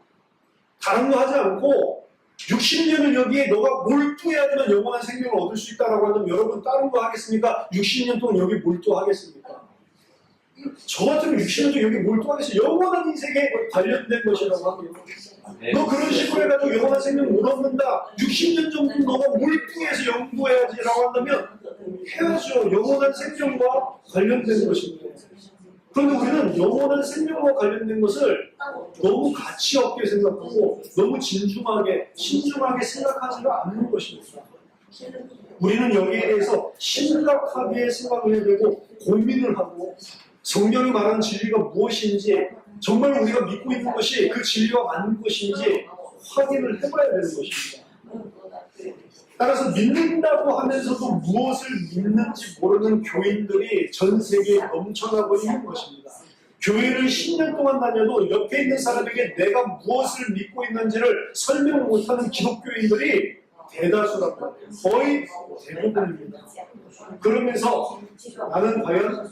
다른 거 하지 않고 60년을 여기에 너가 몰두해야지만 영원한 생명을 얻을 수 있다라고 하면 여러분 다른 거 하겠습니까? 60년 동안 여기 몰두하겠습니까? 저 같으면 60년 동안 여기 몰두하겠어요. 영원한 인생에 관련된 것이라고 하면 너 그런 식으로 해가지고 영원한 생명 못 얻는다. 60년 정도 너가 몰두해서 연구해야지라고 한다면 해야죠. 영원한 생명과 관련된 것입니다. 그런데 우리는 영원한 생명과 관련된 것을 너무 가치 없게 생각하고 너무 진중하게, 신중하게 생각하지가 않는 것입니다. 우리는 여기에 대해서 심각하게 생각을 해야 되고 고민을 하고 성경이 말하는 진리가 무엇인지 정말 우리가 믿고 있는 것이 그 진리와 맞는 것인지 확인을 해봐야 되는 것입니다. 따라서 믿는다고 하면서도 무엇을 믿는지 모르는 교인들이 전 세계에 넘쳐나고 있는 것입니다. 교회를 10년 동안 다녀도 옆에 있는 사람에게 내가 무엇을 믿고 있는지를 설명 못하는 기독교인들이 대다수라고 합니다. 거의 대부분입니다. 그러면서 나는 과연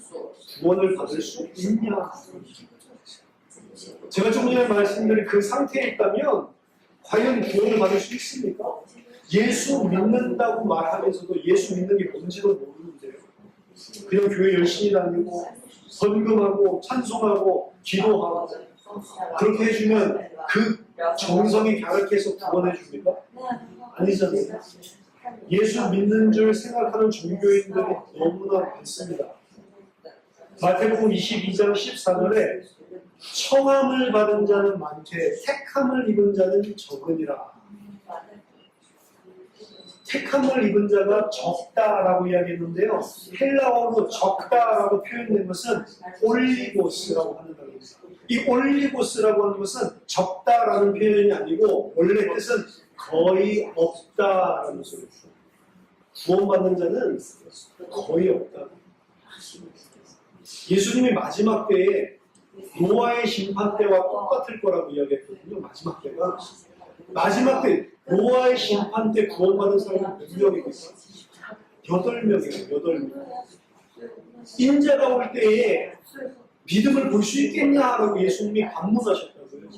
구원을 받을 수 있냐? 제가 좀 전에 말씀드린 그 상태에 있다면 과연 구원을 받을 수 있습니까? 예수 믿는다고 말하면서도 예수 믿는 게 뭔지도 모르는데요. 그냥 교회 열심히 다니고 헌금하고 찬송하고 기도하고 그렇게 해주면 그 정성이 갸륵해서 구원해 줍니까? 아니잖아요. 예수 믿는 줄 생각하는 종교인들이 너무나 많습니다. 마태복음 22장 14절에 청함을 받은 자는 많되 택함을 입은 자는 적으니라. 택함을 입은 자가 적다라고 이야기했는데요. 헬라어로 적다라고 표현된 것은 올리고스라고 하는 단어입니다. 이 올리고스라고 하는 것은 적다라는 표현이 아니고 원래 뜻은 거의 없다라는 소리입니다. 구원받는 자는 거의 없다. 예수님이 마지막 때에 노아의 심판 때와 똑같을 거라고 이야기했거든요. 마지막 때가. 마지막 때 노아의 심판 때 구원받은 사람이 몇 명입니까? 8명이에요. 8명. 인자가 올 때에 믿음을 볼 수 있겠냐라고 예수님이 반문하셨다고요.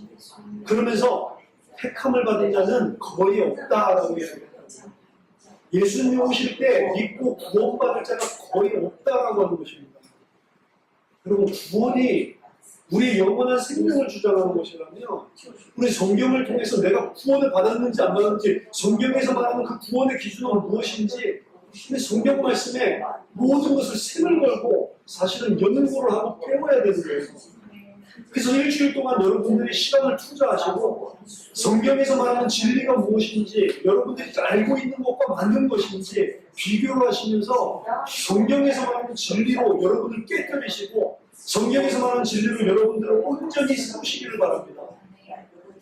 그러면서 택함을 받은 자는 거의 없다라고 이야기했다고요. 예수님이 오실 때 믿고 구원받을 자가 거의 없다라고 하는 것입니다. 그리고 구원이 우리의 영원한 생명을 주장하는 것이라면 우리 성경을 통해서 내가 구원을 받았는지 안 받았는지 성경에서 말하는 그 구원의 기준은 무엇인지 근데 성경 말씀에 모든 것을 셈을 걸고 사실은 연구를 하고 배워야 되는 거예요. 그래서 일주일 동안 여러분들이 시간을 투자하시고 성경에서 말하는 진리가 무엇인지 여러분들이 알고 있는 것과 맞는 것인지 비교를 하시면서 성경에서 말하는 진리로 여러분을 깨뜨리시고 성경에서 말하는 진리로 여러분들을 온전히 세우시기를 바랍니다.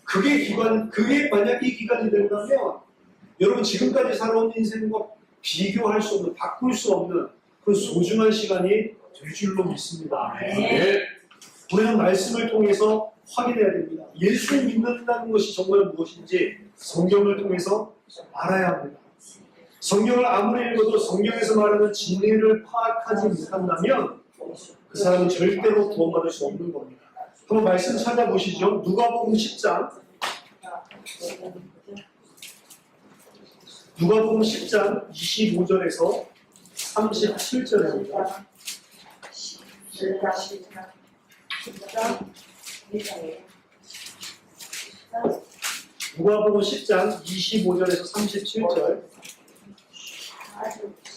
그게 만약 이 기간이 된다면 여러분 지금까지 살아온 인생과 비교할 수 없는, 바꿀 수 없는 그 소중한 시간이 될 줄로 믿습니다. 네. 우리는 말씀을 통해서 확인해야 됩니다. 예수 믿는다는 것이 정말 무엇인지 성경을 통해서 알아야 합니다. 성경을 아무리 읽어도 성경에서 말하는 진리를 파악하지 못한다면 그 사람은 절대로 구원받을 수 없는 겁니다. 한번 말씀 찾아보시죠. 누가복음 10장 누가복음 10장 25절에서 37절입니다. 누가복음 10장 25절에서 37절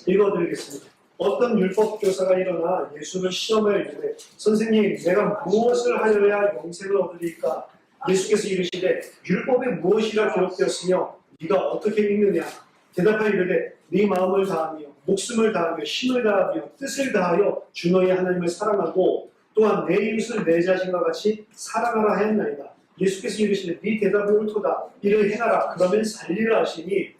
읽어드리겠습니다. 어떤 율법 교사가 일어나 예수를 시험하여 이르되 선생님 내가 무엇을 하여야 영생을 얻으리까? 예수께서 이르시되 율법에 무엇이라 기록되었으며 네가 어떻게 읽느냐? 대답하여 이르되 네 마음을 다하며 목숨을 다하며 힘을 다하며 뜻을 다하여 주 너의 하나님을 사랑하고 또한 내 이웃을 내 자신과 같이 사랑하라 하였나이다. 예수께서 이르시되 네 대답이 옳도다. 이를 행하라. 그러면 살리라 하시니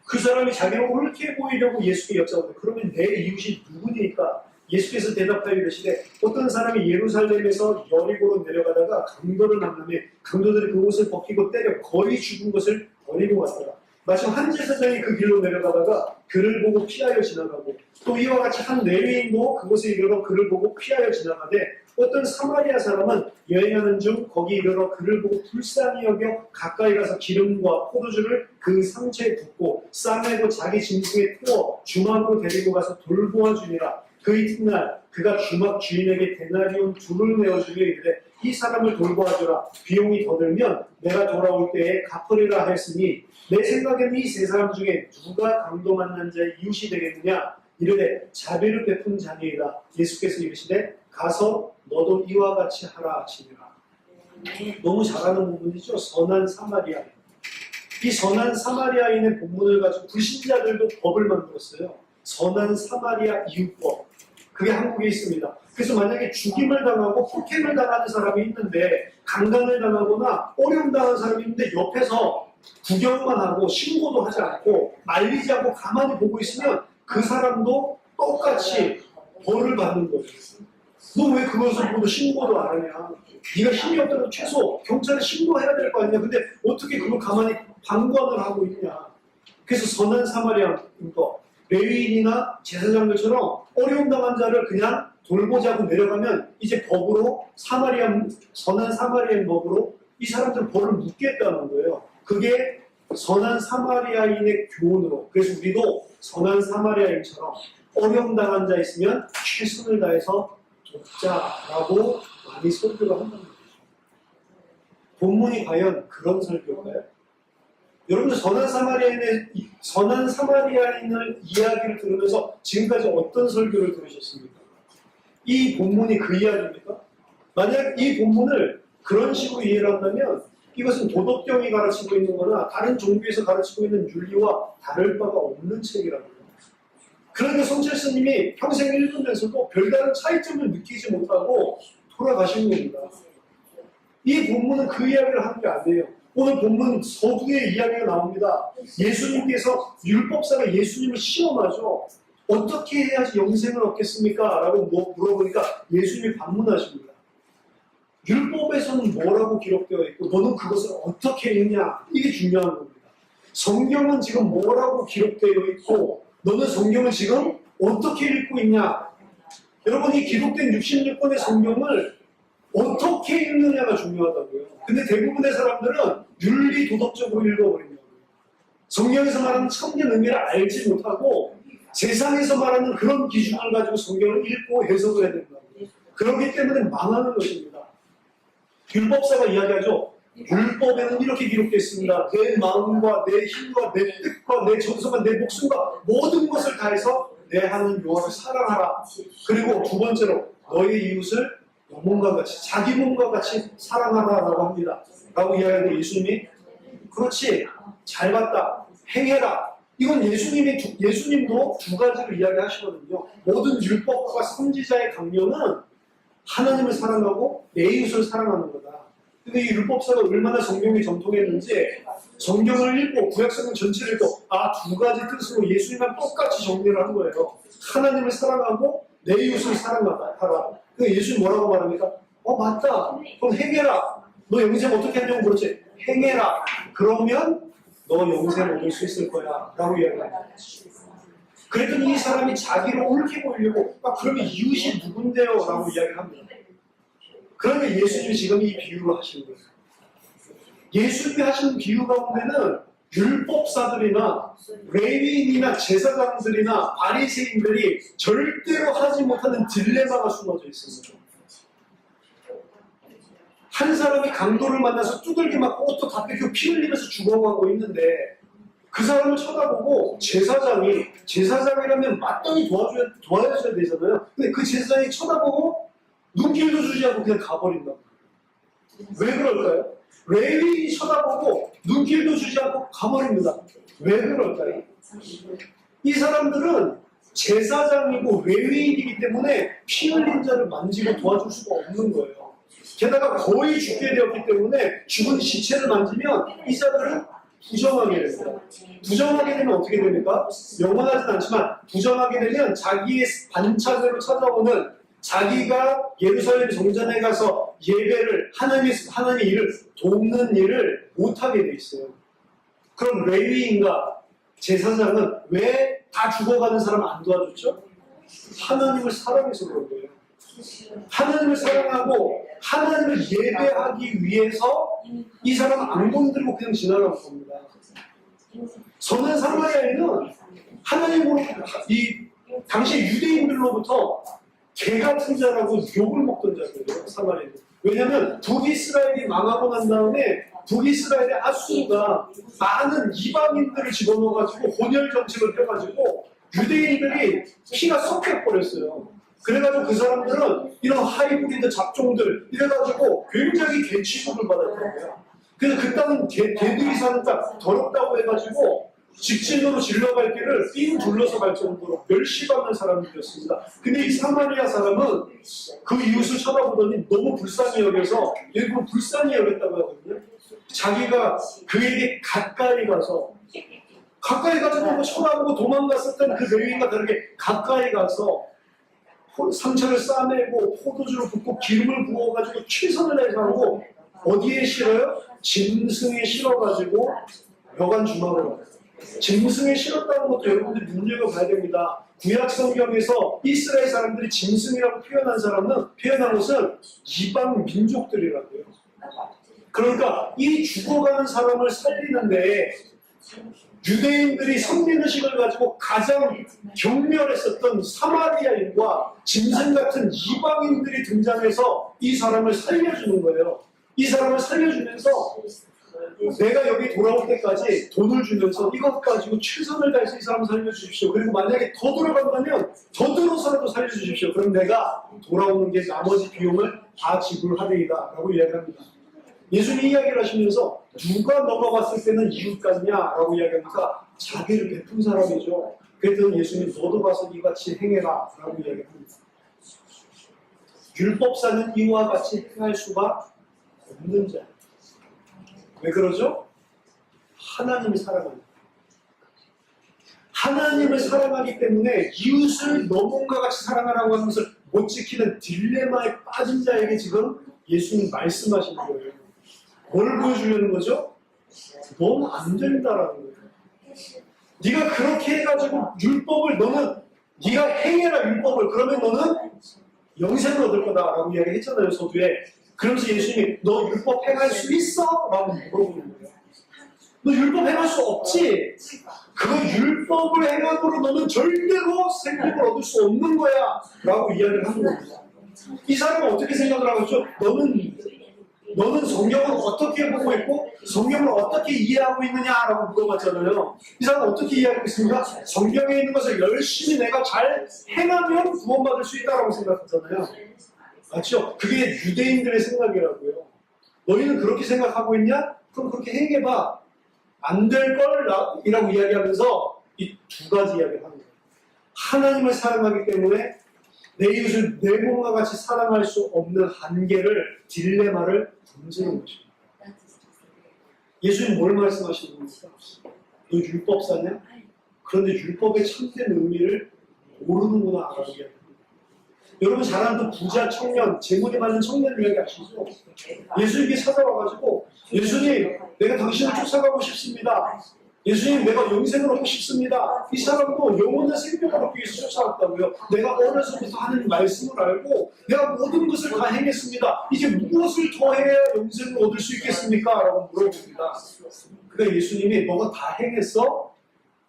그 사람이 자기를 옳게 보이려고 예수께 여쭤보되 그러면 내 이웃이 누구니까? 예수께서 대답하여 이르시되 어떤 사람이 예루살렘에서 여리고로 내려가다가 강도를 만나며 강도들이 그 옷을 벗기고 때려 거의 죽은 것을 버리고 갔더라. 마침 한 제사장이 그 길로 내려가다가 그를 보고 피하여 지나가고 또 이와 같이 한 레위인도 그곳에 이르러 그를 보고 피하여 지나가되 어떤 사마리아 사람은 여행하는 중 거기 이르러 그를 보고 불쌍히 여겨 가까이 가서 기름과 포도주를 그 상처에 붓고 싸매고 자기 짐승에 태워 주막으로 데리고 가서 돌보아 주니라. 그 이튿날 그가 주막 주인에게 데나리온 둘을 내어주며 이르되 이 사람을 돌보아 주라. 비용이 더 들면 내가 돌아올 때에 갚으리라 하였으니 내 생각에는 이 세 사람 중에 누가 강도 만난 자의 이웃이 되겠느냐. 이르되 자비를 베푼 자니이다. 예수께서 이르시되 가서 너도 이와 같이 하라 하시니라. 너무 잘하는 부분이죠. 선한 사마리아인. 이 선한 사마리아인의 본문을 가지고 불신자들도 법을 만들었어요. 선한 사마리아 이웃법. 그게 한국에 있습니다. 그래서 만약에 죽임을 당하고 폭행을 당하는 사람이 있는데 강간을 당하거나 어려움 당하는 사람이 있는데 옆에서 구경만 하고 신고도 하지 않고 말리지 않고 가만히 보고 있으면 그 사람도 똑같이 벌을 받는 거예요. 너 왜 그것을 보고 신고도 안 하냐? 네가 힘이 없다면 최소 경찰에 신고해야 될 거 아니냐? 근데 어떻게 그걸 가만히 방관을 하고 있냐? 그래서 선한 사마리아인 거, 레위인이나 제사장들처럼 어려움 당한 자를 그냥 돌보자고 내려가면 이제 법으로 선한 사마리아인 법으로 이 사람들 벌을 묻겠다는 거예요. 그게 선한 사마리아인의 교훈으로. 그래서 우리도 선한 사마리아인처럼 어려움 당한 자 있으면 최선을 다해서 돕자라고 많이 설교를 한다는 거죠. 본문이 과연 그런 설교일까요? 여러분들 선한 사마리아인을 이야기를 들으면서 지금까지 어떤 설교를 들으셨습니까? 이 본문이 그 이야기입니까? 만약 이 본문을 그런 식으로 이해를 한다면 이것은 도덕경이 가르치고 있는 거나 다른 종교에서 가르치고 있는 윤리와 다를 바가 없는 책이라는 거예요. 그런데 송철스님이 평생 읽으면서도 별다른 차이점을 느끼지 못하고 돌아가신 겁니다. 이 본문은 그 이야기를 하는 게 아니에요. 오늘 본문 서두에 이야기가 나옵니다. 예수님께서 율법사가 예수님을 시험하죠. 어떻게 해야지 영생을 얻겠습니까? 라고 물어보니까 예수님이 반문하십니다. 율법에서는 뭐라고 기록되어 있고 너는 그것을 어떻게 읽냐? 이게 중요한 겁니다. 성경은 지금 뭐라고 기록되어 있고 너는 성경을 지금 어떻게 읽고 있냐? 여러분 이 기록된 66권의 성경을 어떻게 읽느냐가 중요하다고요. 근데 대부분의 사람들은 윤리 도덕적으로 읽어버린다고요. 성경에서 말하는 참된 의미를 알지 못하고 세상에서 말하는 그런 기준을 가지고 성경을 읽고 해석을 해야 된다고요. 그렇기 때문에 망하는 것입니다. 율법사가 이야기하죠. 율법에는 이렇게 기록되어 있습니다. 내 마음과 내 힘과 내 뜻과 내 정성과 내 목숨과 모든 것을 다해서 내 하나님 여호와를 사랑하라. 그리고 두 번째로 너의 이웃을 너 몸과 같이 자기 몸과 같이 사랑하라라고 합니다. 라고 이야기하는데 예수님이 그렇지 잘 봤다 행해라. 이건 예수님도 두 가지로 이야기하시거든요. 모든 율법과 선지자의 강령은 하나님을 사랑하고 내 이웃을 사랑하는 거다. 근데 이 율법사가 얼마나 성경에 전통했는지 성경을 읽고 구약성경 전체를 읽고 두 가지 뜻으로 예수님과 똑같이 정리를 한 거예요. 하나님을 사랑하고 내 이웃을 사랑하라. 그러니까 예수님 뭐라고 말합니까? 맞다. 그럼 행해라. 너 영생 어떻게 하냐고 그렇지. 행해라. 그러면 너 영생 얻을 수 있을 거야. 라고 이야기합니다. 그랬더니 이 사람이 자기를 옳게 보이려고 그러면 이웃이 누군데요? 라고 이야기를 합니다. 그러니까 예수님이 지금 이 비유를 하시는 거예요. 예수님이 하시는 비유 가운데는 율법사들이나 레위인이나 제사장들이나 바리새인들이 절대로 하지 못하는 딜레마가 숨어져 있습니다. 한 사람이 강도를 만나서 두들겨 맞고 옷도 다 뺏기고 피 흘리면서 죽어가고 있는데 그 사람을 쳐다보고 제사장이라면 맞더니 도와줘야 되잖아요. 근데 그 제사장이 쳐다보고 눈길도 주지 않고 그냥 가버린다고. 왜 그럴까요? 레위인이 쳐다보고 눈길도 주지 않고 가버립니다. 왜 그럴까요? 이 사람들은 제사장이고 레위인이기 때문에 피 흘린 자를 만지고 도와줄 수가 없는 거예요. 게다가 거의 죽게 되었기 때문에 죽은 시체를 만지면 이 자들은 부정하게 됩니다. 부정하게 되면 어떻게 됩니까? 영원하진 않지만 부정하게 되면 자기의 반차대로 찾아오는 자기가 예루살렘 성전에 가서 예배를 하나님의 일을 돕는 일을 못하게 돼 있어요. 그럼 레위인과 제사장은 왜 다 죽어가는 사람 안 도와줬죠? 하나님을 사랑해서 그런 거예요. 하나님을 사랑하고 하나님을 예배하기 위해서 이 사람 안 건드리고 그냥 지나간 겁니다. 선한 사마리아인은 하나님으로 이 당시 유대인들로부터 개 같은 자라고 욕을 먹던 자들이에요. 사마리아인. 왜냐하면 북이스라엘이 망하고 난 다음에 북이스라엘의 아수가 많은 이방인들을 집어넣어가지고 혼혈 정책을 펴가지고 유대인들이 피가 섞여버렸어요. 그래가지고 그 사람들은 이런 하이브리드 잡종들 이래가지고 굉장히 개 취급을 받았더라고요. 그래서 그 땅은 개들이 사는 땅 더럽다고 해가지고 직진으로 질러갈 길을 삥 둘러서 갈 정도로 멸시받는 사람들이었습니다. 근데 이 사마리아 사람은 그 이웃을 쳐다보더니 너무 불쌍히 여겨서 일부러 불쌍히 여겼다고 하거든요. 자기가 그에게 가까이 가서 너무 쳐다보고 도망갔었던 그 레위인과 다르게 가까이 가서 상처를 싸매고 포도주를 붓고 기름을 부어가지고 최선을 다해서 하고 어디에 실어요? 짐승에 실어가지고 여간 주막으로 가요. 짐승에 실었다는 것도 여러분들이 눈여겨봐야 됩니다. 구약 성경에서 이스라엘 사람들이 짐승이라고 표현한 것은 이방 민족들이라고요. 그러니까 이 죽어가는 사람을 살리는데 유대인들이 성민의식을 가지고 가장 경멸했었던 사마리아인과 짐승 같은 이방인들이 등장해서 이 사람을 살려주는 거예요. 이 사람을 살려주면서 내가 여기 돌아올 때까지 돈을 주면서 이것 가지고 최선을 다해서 이 사람을 살려주십시오. 그리고 만약에 더 들어간다면 더 들어서라도 살려주십시오. 그럼 내가 돌아오는 게 나머지 비용을 다 지불하리이다 라고 이야기합니다. 예수님이 이야기를 하시면서 누가 너가 봤을 때는 이웃 같냐라고 이야기하니까 자비를 베푼 사람이죠. 그랬더니 예수님이 너도 봐서 이같이 행해라 라고 이야기합니다. 율법사는 이와 같이 행할 수가 없는 자. 왜 그러죠? 하나님이 사랑합니다. 하나님을 사랑하기 때문에 이웃을 너무과 같이 사랑하라고 하는 것을 못 지키는 딜레마에 빠진 자에게 지금 예수님 말씀하시는 거예요. 뭘 보여주려는 거죠? 넌 안 된다라는 거예요. 네가 그렇게 해가지고 율법을 네가 행해라 율법을 그러면 너는 영생을 얻을 거다라고 이야기했잖아요. 서두에. 그러면서 예수님이 너 율법 행할 수 있어? 라고 물어보는 거예요. 너 율법 행할 수 없지? 그 율법을 행함으로 너는 절대로 생명을 얻을 수 없는 거야 라고 이야기를 하는 겁니다. 이 사람은 어떻게 생각을 하고 있죠? 너는 성경을 어떻게 보고 있고 성경을 어떻게 이해하고 있느냐라고 물어봤잖아요. 이 사람은 어떻게 이해하고 있습니까? 성경에 있는 것을 열심히 내가 잘 행하면 구원받을 수 있다고 생각하잖아요. 맞죠? 그게 유대인들의 생각이라고요. 너희는 그렇게 생각하고 있냐? 그럼 그렇게 행해봐. 안 될 걸 이라고 이야기하면서 이 두 가지 이야기를 하는 거예요. 하나님을 사랑하기 때문에 내 이웃을 내 몸과 같이 사랑할 수 없는 한계를 딜레마를 던지는 것입니다. 예수님 뭘 말씀하시는 겁니까? 너 율법사냐? 그런데 율법의 참된 의미를 모르는구나 라고 이야기합니다. 여러분 잘 아는 부자 청년, 재물이 많은 청년 이야기 아시죠? 예수님이 찾아와가지고 예수님 내가 당신을 쫓아가고 싶습니다. 예수님 내가 영생을 얻고 싶습니다. 이 사람도 영원한 생명을 얻기 위해서 쫓아왔다고요. 내가 어려서부터 하는 말씀을 알고 내가 모든 것을 다 행했습니다. 이제 무엇을 더 해야 영생을 얻을 수 있겠습니까? 라고 물어봅니다. 그러니까 예수님이 너가 다 행했어?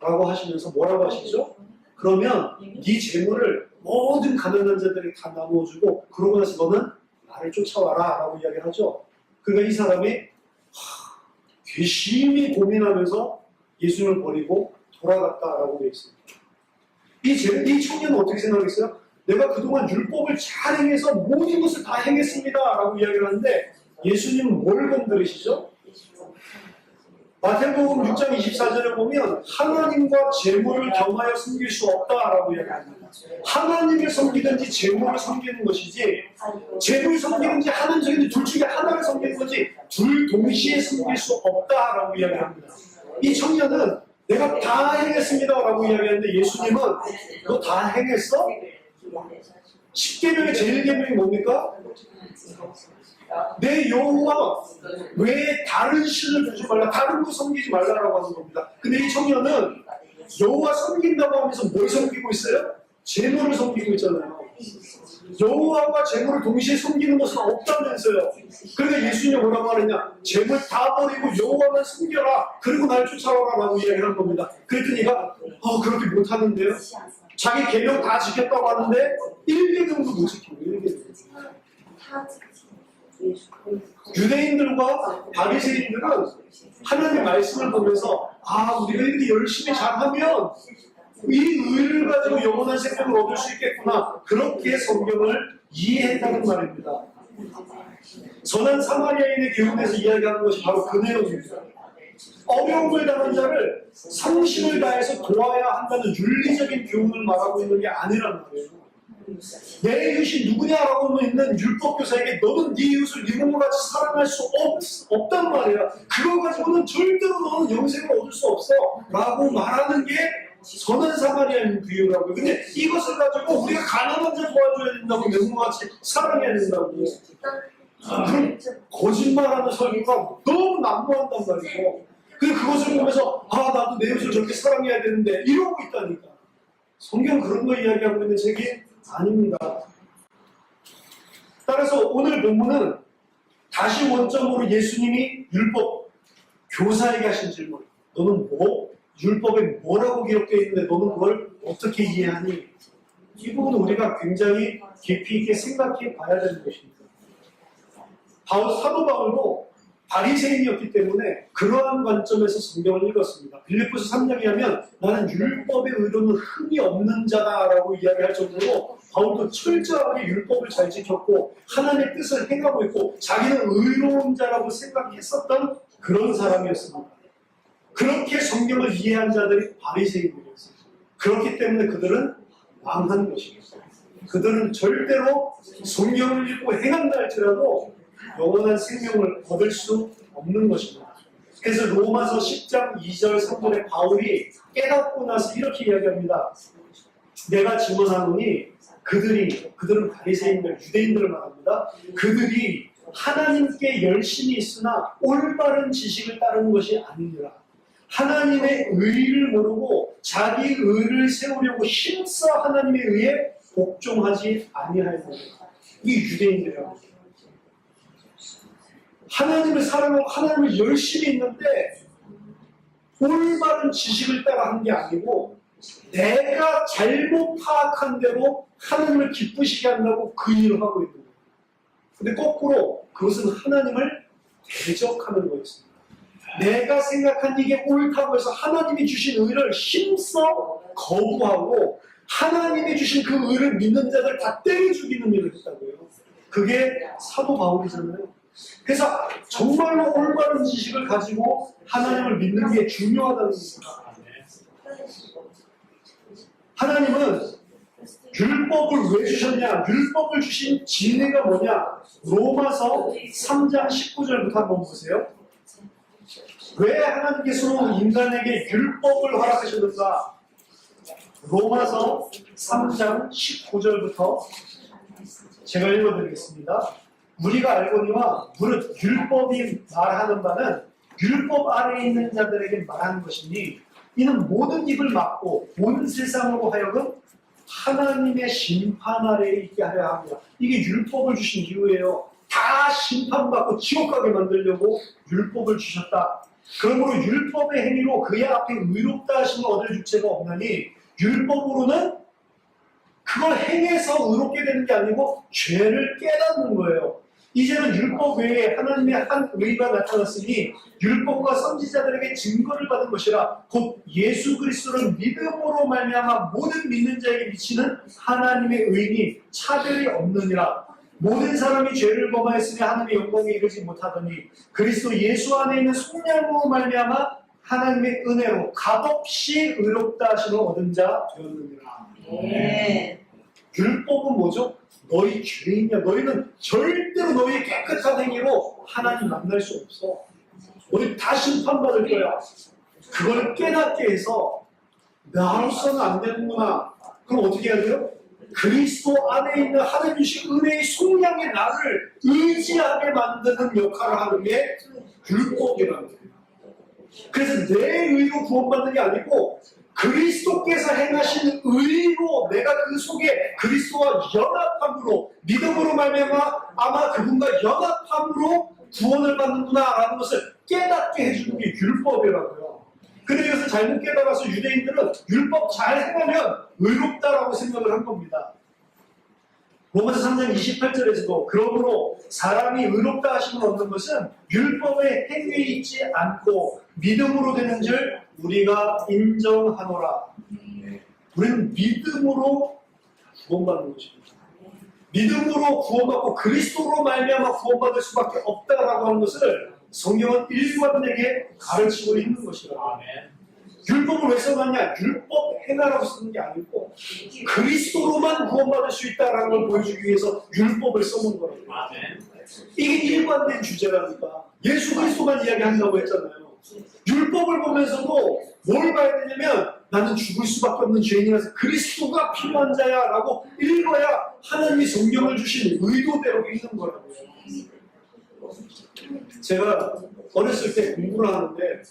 라고 하시면서 뭐라고 하시죠? 그러면 네 재물을 모든 가난한 자들이 다 나누어주고 그러고 나서 너는 나를 쫓아와라 라고 이야기를 하죠. 그러니까 이 사람이 괘씸히 고민하면서 예수님을 버리고 돌아갔다라고 되어 있습니다. 이 청년은 어떻게 생각했어요? 내가 그동안 율법을 잘 행해서 모든 것을 다 행했습니다 라고 이야기를 하는데 예수님은 뭘 건드리시죠? 마태복음 6장 24절에 보면 하나님과 재물을 겸하여 섬길 수 없다라고 이야기합니다. 하나님을 섬기든지 재물을 섬기는 것이지 재물을 섬기든지 하나님 섬기든지 둘 중에 하나를 섬기는 거지 둘 동시에 섬길 수 없다라고 이야기합니다. 이 청년은 내가 다 행했습니다 라고 이야기하는데 예수님은 너 다 행했어? 10계명의 제일 계명이 뭡니까? 내 여호와 왜 다른 신을 두지 말라, 다른 거 섬기지 말라라고 하는 겁니다. 근데 이 청년은 여호와 섬긴다고 하면서 뭘 섬기고 있어요? 재물을 섬기고 있잖아요. 여호와와 재물을 동시에 섬기는 것은 없다면서요. 그러니까 예수님이 뭐라고 하느냐, 재물 다 버리고 여호와만 섬겨라, 그리고 날 쫓아와라 라고 이야기하는 겁니다. 그랬더니 얘가 그렇게 못하는데요, 자기 계명 다 지켰다고 하는데 1계명도 못 지키고. 1계명. 유대인들과 바리새인들은 하나님의 말씀을 보면서 우리가 이렇게 열심히 잘하면 이 의를 가지고 영원한 생명을 얻을 수 있겠구나, 그렇게 성경을 이해했다는 말입니다. 선한 사마리아인의 교훈에서 이야기하는 것이 바로 그 내용입니다. 어려움을 당한 자를 성심을 다해서 도와야 한다는 윤리적인 교훈을 말하고 있는 게 아니란 말이에요. 내 이웃이 누구냐라고 있는 율법교사에게 너는 네 이웃을 네 몸과 같이 사랑할 수 없단 말이야. 그거 가지고는 절대로 너는 영생을 얻을 수 없어 라고 말하는 게 선한 사마리아인 비유라고요. 근데 이것을 가지고 우리가 가난한 자 도와줘야 된다고, 내 몸과 같이 사랑해야 된다고, 그럼 거짓말하는 설교가 너무 난무한단 말이고, 근데 그것을 보면서 나도 내 이웃을 저렇게 사랑해야 되는데 이러고 있다니까. 성경 그런 거 이야기하고 있는 책이 아닙니다. 따라서 오늘 본문은 다시 원점으로 예수님이 율법 교사에게 하신 질문, 너는 율법에 뭐라고 기록되어 있는데 너는 그걸 어떻게 이해하니? 이 부분은 우리가 굉장히 깊이 있게 생각해 봐야 되는 것입니다. 사도 바울도 바리새인이었기 때문에 그러한 관점에서 성경을 읽었습니다. 빌립보서 3장에 하면 나는 율법의 의로는 흠이 없는 자다라고 이야기할 정도로 바울도 철저하게 율법을 잘 지켰고 하나님의 뜻을 행하고 있고 자기는 의로운 자라고 생각했었던 그런 사람이었습니다. 그렇게 성경을 이해한 자들이 바리새인들이었어요. 그렇기 때문에 그들은 망한 것이겠어요. 그들은 절대로 성경을 읽고 행한다 할지라도 영원한 생명을 얻을 수 없는 것입니다. 그래서 로마서 10장 2절 3절에 바울이 깨닫고 나서 이렇게 이야기합니다. 내가 증언하노니 그들은 바리새인들, 유대인들을 말합니다. 그들이 하나님께 열심히 있으나 올바른 지식을 따르는 것이 아니니라. 하나님의 의를 모르고 자기 의를 세우려고 힘써 하나님의 의에 복종하지 아니하였느니라. 이게 유대인들이라고. 하나님을 사랑하고 하나님을 열심히 있는데 올바른 지식을 따라 한 게 아니고 내가 잘못 파악한 대로 하나님을 기쁘시게 한다고 그 일을 하고 있는 거예요. 근데 거꾸로 그것은 하나님을 대적하는 거였습니다. 내가 생각한 이게 옳다고 해서 하나님이 주신 의를 힘써 거부하고 하나님이 주신 그 의를 믿는 자들 다 때려 죽이는 일을 했다고요. 그게 사도 바울이잖아요. 그래서 정말로 올바른 지식을 가지고 하나님을 믿는 게 중요하다는 겁니다. 하나님은 율법을 왜 주셨냐? 율법을 주신 진리가 뭐냐? 로마서 3장 19절부터 한번 보세요. 왜 하나님께서는 인간에게 율법을 허락하셨는가? 로마서 3장 19절부터 제가 읽어드리겠습니다. 우리가 알거니와 무릇 율법이 말하는 바는 율법 아래에 있는 자들에게 말하는 것이니 이는 모든 입을 막고 온 세상으로 하여금 하나님의 심판 아래에 있게 하려 합니다. 이게 율법을 주신 이유예요. 다 심판받고 지옥 가게 만들려고 율법을 주셨다. 그러므로 율법의 행위로 그의 앞에 의롭다 하심을 얻을 주체가 없나니 율법으로는 그걸 행해서 의롭게 되는 게 아니고 죄를 깨닫는 거예요. 이제는 율법 외에 하나님의 한 의가 나타났으니 율법과 선지자들에게 증거를 받은 것이라 곧 예수 그리스도를 믿음으로 말미암아 모든 믿는 자에게 미치는 하나님의 의니 차별이 없느니라. 모든 사람이 죄를 범하였으니 하나님의 영광에 이르지 못하더니 그리스도 예수 안에 있는 속량으로 말미암아 하나님의 은혜로 값없이 의롭다 하심을 얻은 자 되었느니라. 율법은 뭐죠? 너희 죄인이야. 너희는 절대로 너희의 깨끗한 행위로 하나님 만날 수 없어. 너희 다 심판받을 거야. 그걸 깨닫게 해서 나로서는 안 되는구나. 그럼 어떻게 해야 돼요? 그리스도 안에 있는 하나님 주신 은혜의 속량의 나를 의지하게 만드는 역할을 하는 게 율법이라는 거예요. 그래서 내 의로 구원받는 게 아니고 그리스도께서 행하신 의로 내가 그 속에 그리스도와 연합함으로 믿음으로 말미암아 아마 그분과 연합함으로 구원을 받는구나라는 것을 깨닫게 해주는 게 율법이라고요. 근데 이것을 잘못 깨달아서 유대인들은 율법 잘 행하면 의롭다라고 생각을 한 겁니다. 로마서 3장 28절에서도 그러므로 사람이 의롭다 하심을 얻는 것은 율법의 행위에 있지 않고 믿음으로 되는 줄 우리가 인정하노라. 우리는 믿음으로 구원받는 것입니다. 믿음으로 구원받고 그리스도로 말미암아 구원받을 수밖에 없다라고 하는 것을 성경은 일관되게 가르치고 있는 것이라. 율법을 왜 써놨냐? 율법 행하라고 쓰는 게 아니고 그리스도로만 구원받을 수 있다라는 걸 보여주기 위해서 율법을 써놓은 거라고요. 이게 일관된 주제라니까. 예수 그리스도만 이야기한다고 했잖아요. 율법을 보면서도 뭘 봐야 되냐면 나는 죽을 수밖에 없는 죄인이라서 그리스도가 필요한 자야 라고 읽어야 하나님이 성경을 주신 의도대로 읽는 거라고요. 제가 어렸을 때 공부를 하는데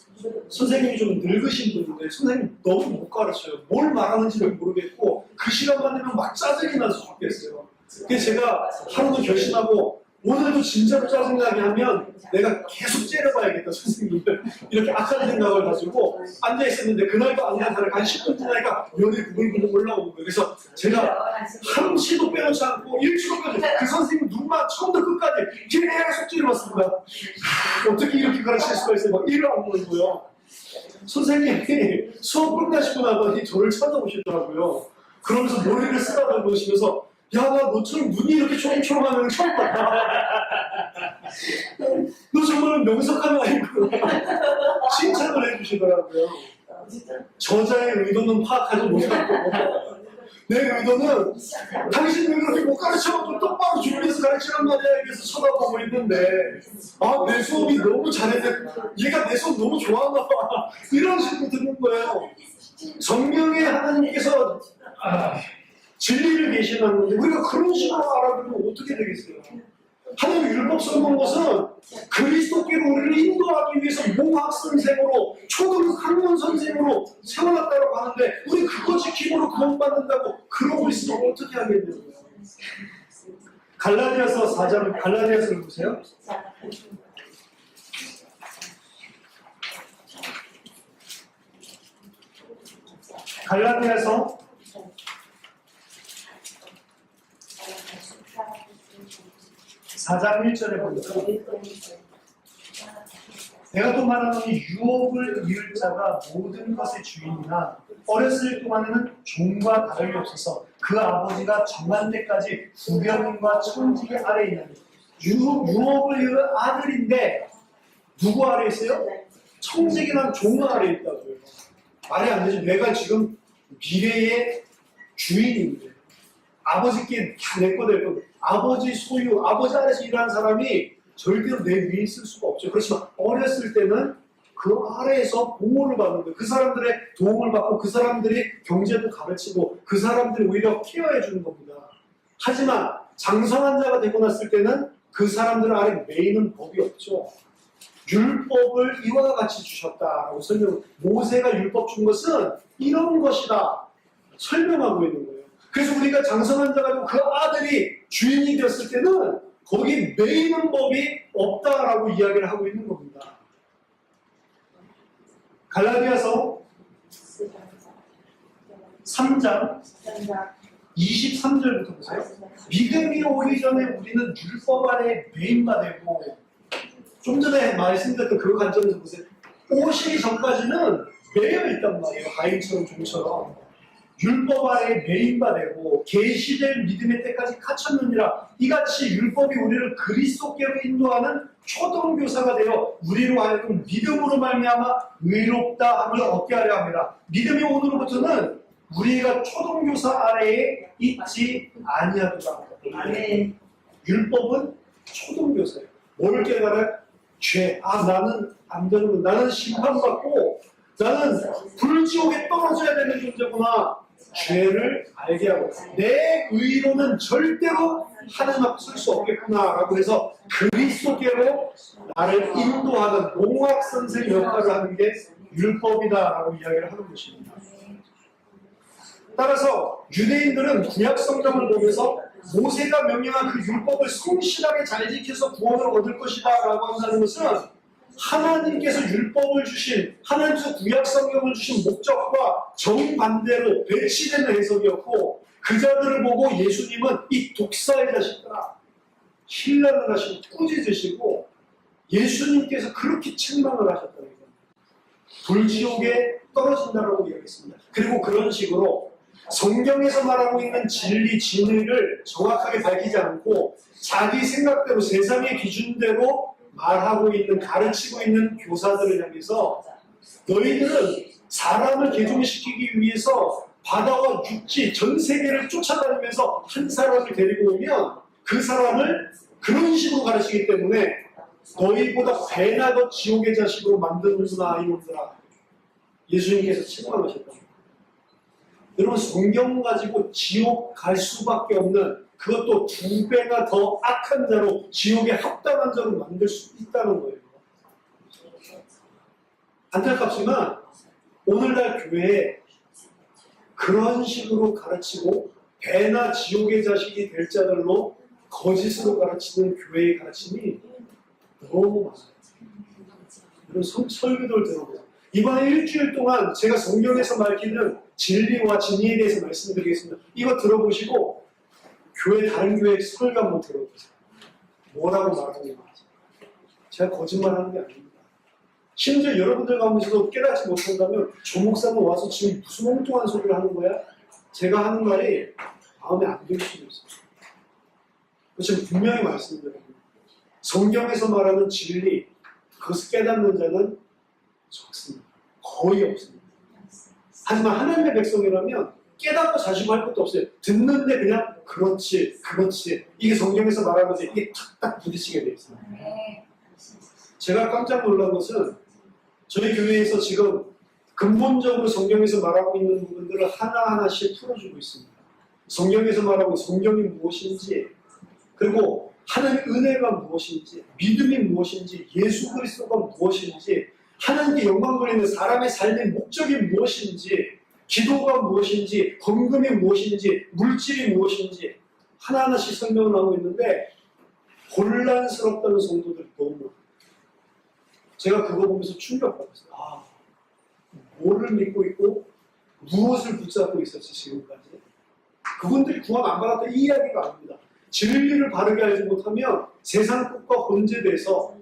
선생님이 좀 늙으신 분인데 선생님 너무 못 가르쳐요. 뭘 말하는지를 모르겠고 그 시간만 되면 막 짜증이 나서 죽겠어요. 그래서 제가 하루도 결심하고 오늘도 진짜로 짜증나게 하면 내가 계속 째려봐야겠다 선생님을 이렇게 악한 생각을 가지고 앉아있었는데 그날도 안 간 사람이 한 10분 지나니까 면이 부글부글 올라오는 거예요. 그래서 제가 한시도 빼놓지 않고 일주일까지 그 선생님 눈만 처음부터 끝까지 계속 째려봤습니다. 어떻게 이렇게 가르칠 수가 있어요? 막 이를 안 보이고요. 선생님이 수업 끝나시고 나더니 저를 찾아오시더라고요. 그러면서 머리를 쓰다듬고 오시면서 야, 나 너처럼 눈이 이렇게 초롱초롱하는 건 처음 봤다. 너 정말 명석한 아이구나. 칭찬을 해주시더라고요. 저자의 의도는 파악하지 못하고 내 의도는 당신이 그렇게 못 가르쳐도 똑바로 준비해서 가르치란 말이야 이래서 쳐다보고 있는데 아, 내 수업이 너무 잘했네. 얘가 내 수업 너무 좋아하나 봐. 이런 식으로 듣는 거예요. 성경에 하나님께서 진리를 계시놨는데 우리가 그런 식으로 알아보면 어떻게 되겠어요? 하나님 율법 써놓은 것은 그리스도께로 우리를 인도하기 위해서 몽학 선생으로 초등 학문 선생으로 세워놨다고 하는데 우리 그거 지킴으로 구원받는다고 그러고 있으면 어떻게 하겠냐고요. 갈라디아서 4장 갈라디아서를 보세요. 갈라디아서 4장 1절에 보니까 내가 또 말하노니 유업을 이을 자가 모든 것의 주인이나 어렸을 동안에는 종과 다름이 없어서 그 아버지가 정한 때까지 구병인과 청지기 아래에 있는 유업을 이을 아들인데 누구 아래에 있어요? 청지기랑 종 아래에 있다고요. 말이 안 되죠. 내가 지금 미래의 주인인데 아버지께 다 내 거 될 거. 아버지 소유, 아버지 아래서 일하는 사람이 절대로 내 위에 있을 수가 없죠. 그렇지만 어렸을 때는 그 아래에서 보호를 받는 거예요. 그 사람들의 도움을 받고 그 사람들이 경제도 가르치고 그 사람들이 오히려 케어해 주는 겁니다. 하지만 장성한 자가 되고 났을 때는 그 사람들 아래 메이는 법이 없죠. 율법을 이와 같이 주셨다라고 설명. 모세가 율법 준 것은 이런 것이다 설명하고 있는 거예요. 그래서 우리가 장성한 자가 되고 그 아들이 주인이 되었을 때는 거기 메이는 법이 없다라고 이야기를 하고 있는 겁니다. 갈라디아서 3장 23절부터 보세요. 믿음이 오기 전에 우리는 율법 아래 메인바 되고 좀 전에 말씀드렸던 그 관점에서 보세요. 오시기 전까지는 매여 있단 말이에요. 가인처럼 종처럼. 율법 아래 메인바 되고 계시될 믿음의 때까지 갇혔느니라. 이같이 율법이 우리를 그리스도께로 인도하는 초등교사가 되어 우리로 하여금 믿음으로 말미암아 의롭다 함을 얻게 하려 합니다. 믿음이 오늘로부터는 우리가 초등교사 아래에 있지 아니하도다. 율법은 초등교사예요. 뭘 깨달아요? 죄. 아, 나는 안 되는구나. 나는 심판받고 나는 불지옥에 떨어져야 되는 존재구나. 죄를 알게 하고 내 의로는 절대로 하나님 앞에 설 수 없겠구나라고 해서 그리스도께로 나를 인도하는 농악 선생 역할을 하는 게 율법이다라고 이야기를 하는 것입니다. 따라서 유대인들은 구약 성경을 보면서 모세가 명령한 그 율법을 성실하게 잘 지켜서 구원을 얻을 것이다 라고 한다는 것은 하나님께서 율법을 주신, 하나님께서 구약 성경을 주신 목적과 정반대로 배치되는 해석이었고, 그 자들을 보고 예수님은 이 독사의 자식들아, 신랑을 하시고 꾸짖으시고 예수님께서 그렇게 책망을 하셨다는 거예요. 불지옥에 떨어진다라고 이야기했습니다. 그리고 그런 식으로 성경에서 말하고 있는 진리, 진리를 정확하게 밝히지 않고 자기 생각대로 세상의 기준대로 말하고 있는, 가르치고 있는 교사들을 향해서 너희들은 사람을 개종시키기 위해서 바다와 육지, 전 세계를 쫓아다니면서 한 사람을 데리고 오면 그 사람을 그런 식으로 가르치기 때문에 너희보다 배나 더 지옥의 자식으로 만드는구나 이놈들아. 예수님께서 책망하셨다. 여러분 성경 가지고 지옥 갈 수밖에 없는, 그것도 2배가 더 악한 자로, 지옥에 합당한 자로 만들 수 있다는 거예요. 안타깝지만 오늘날 교회에 그런 식으로 가르치고 배나 지옥의 자식이 될 자들로 거짓으로 가르치는 교회의 가르침이 너무 많아요. 여러분 설교들 들어보세요. 이번에 일주일 동안 제가 성경에서 밝히는 진리와 진리에 대해서 말씀드리겠습니다. 이거 들어보시고 교회, 다른 교회 설교 한번 들어보세요. 뭐라고 말하는지. 제가 거짓말하는 게 아닙니다. 심지어 여러분들 가운데서도 깨닫지 못한다면 조 목사는 와서 지금 무슨 엉뚱한 소리를 하는 거야? 제가 하는 말이 마음에 안 들 수도 있어요. 지금 분명히 말씀드립니다. 성경에서 말하는 진리, 그것을 깨닫는 자는 적습니다. 거의 없습니다. 하지만 하나님의 백성이라면 깨닫고 자시고 할 것도 없어요. 듣는데 그냥 그렇지, 그렇지. 이게 성경에서 말하는 것이 이게 탁탁 부딪히게 돼 있어요. 제가 깜짝 놀란 것은 저희 교회에서 지금 근본적으로 성경에서 말하고 있는 부분들을 하나하나씩 풀어주고 있습니다. 성경에서 말하고 성경이 무엇인지, 그리고 하나님의 은혜가 무엇인지, 믿음이 무엇인지, 예수 그리스도가 무엇인지, 하나님께 영광 돌리는 사람의 삶의 목적이 무엇인지, 기도가 무엇인지, 헌금이 무엇인지, 물질이 무엇인지 하나하나씩 설명을 하고 있는데 혼란스럽다는 성도들이 너무 많아요. 제가 그거 보면서 충격받았어요. 아, 뭐를 믿고 있고 무엇을 붙잡고 있었지 지금까지. 그분들이 구원 안 받았다 이 이야기가 아닙니다. 진리를 바르게 알지 못하면 세상 것과 혼재돼서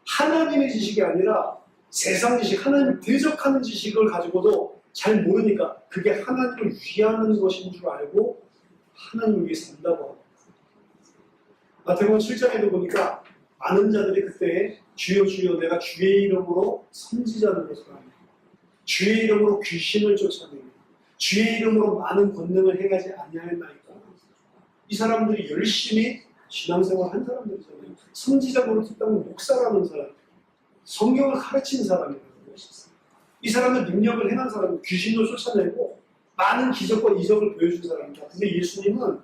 하나님의 지식이 아니라 세상 지식, 하나님을 대적하는 지식을 가지고도 잘 모르니까 그게 하나님을 위하는 것인 줄 알고 하나님을 위해 산다고 합니다. 마태복음 7장에도 보니까 많은 자들이 그때 주여 주여 내가 주의 이름으로 선지자를 했사옵니다. 주의 이름으로 귀신을 쫓아내고 주의 이름으로 많은 권능을 행하지 아니하였나이까. 이 사람들이 열심히 신앙생활 한 사람들이잖아요. 선지자 노릇했다면 목사라는 사람, 성경을 가르친 사람이라는 것이죠. 이 사람은 능력을 행한 사람이고 귀신을 쫓아내고 많은 기적과 이적을 보여준 사람이다. 근데 예수님은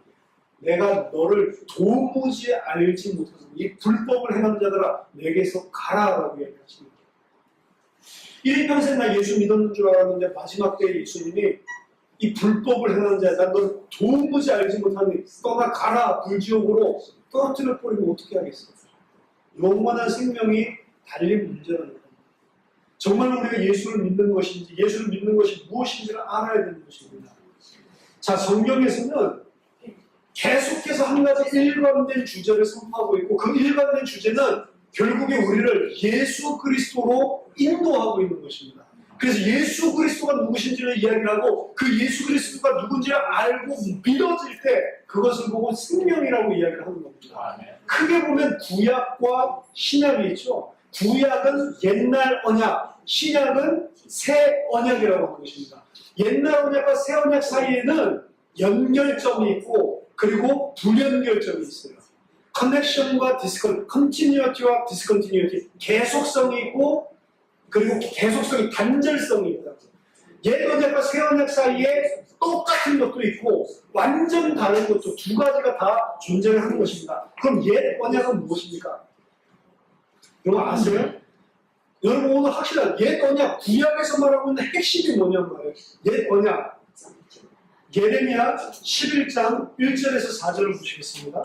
내가 너를 도무지 알지 못해서 이 불법을 행한 자들아 내게서 가라라고 얘기하십니다. 일평생 나 예수 믿었는 줄 알았는데 마지막 때에 예수님이 이 불법을 행하는 자야, 난 널 도무지 알지 못하니 떠나 가라, 불지옥으로 떨어뜨려 버리면 어떻게 하겠어? 영원한 생명이 달린 문제라는 겁니다. 정말 우리가 예수를 믿는 것인지, 예수를 믿는 것이 무엇인지를 알아야 되는 것입니다. 자, 성경에서는 계속해서 한 가지 일관된 주제를 선포하고 있고 그 일관된 주제는 결국에 우리를 예수 그리스도로 인도하고 있는 것입니다. 그래서 예수 그리스도가 누구신지를 이야기를 하고 그 예수 그리스도가 누군지를 알고 믿어질 때 그것을 보고 생명이라고 이야기를 하는 겁니다. 크게 보면 구약과 신약이 있죠. 구약은 옛날 언약, 신약은 새 언약이라고 하는 것입니다. 옛날 언약과 새 언약 사이에는 연결점이 있고 그리고 불연결점이 있어요. 커넥션과 컨티뉴어티와 디스컨티뉴어티, 계속성이 있고 그리고 계속성이 단절성이 있다. 옛 언약과 새 언약 사이에 똑같은 것도 있고 완전 다른 것도 두 가지가 다 존재하는 것입니다. 그럼 옛 언약은 무엇입니까? 여러분 아세요? 여러분 오늘 확실한 옛 언약, 구약에서 말하고 있는 핵심이 뭐냐는 말이에요. 옛 언약. 예레미야 11장 1절에서 4절을 보시겠습니다.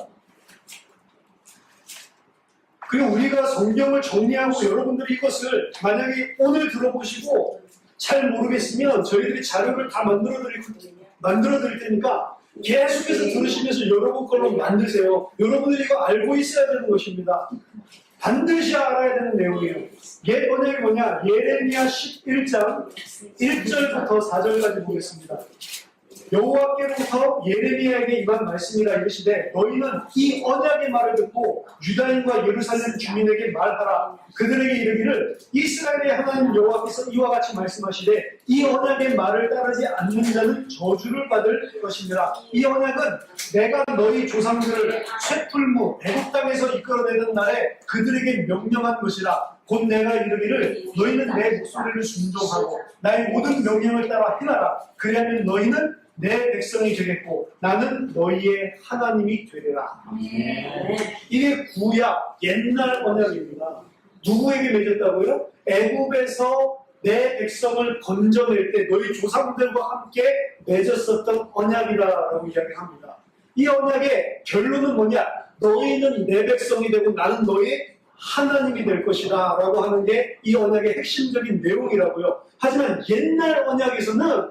그리고 우리가 성경을 정리하고 여러분들이 이것을 만약에 오늘 들어보시고 잘 모르겠으면 저희들이 자료를 다 만들어 드릴 테니까 계속해서 들으시면서 여러분 걸로 만드세요. 여러분들이 이거 알고 있어야 되는 것입니다. 반드시 알아야 되는 내용이에요. 옛 언약이 뭐냐? 예레미야 11장 1절부터 4절까지 보겠습니다. 여호와께로부터 예레미야에게 임한 말씀이라 이르시되 너희는 이 언약의 말을 듣고 유다인과 예루살렘 주민에게 말하라. 그들에게 이르기를 이스라엘의 하나님 여호와께서 이와 같이 말씀하시되 이 언약의 말을 따르지 않는 자는 저주를 받을 것이니라. 이 언약은 내가 너희 조상들을 쇠풀무 애굽 땅에서 이끌어내는 날에 그들에게 명령한 것이라. 곧 내가 이르기를 너희는 내 목소리를 순종하고 나의 모든 명령을 따라 행하라. 그리하면 너희는 내 백성이 되겠고 나는 너희의 하나님이 되리라. 이게 구약 옛날 언약입니다. 누구에게 맺었다고요? 애굽에서 내 백성을 건져낼 때 너희 조상들과 함께 맺었었던 언약이라고 이야기합니다. 이 언약의 결론은 뭐냐? 너희는 내 백성이 되고 나는 너희 하나님이 될 것이다 라고 하는 게 이 언약의 핵심적인 내용이라고요. 하지만 옛날 언약에서는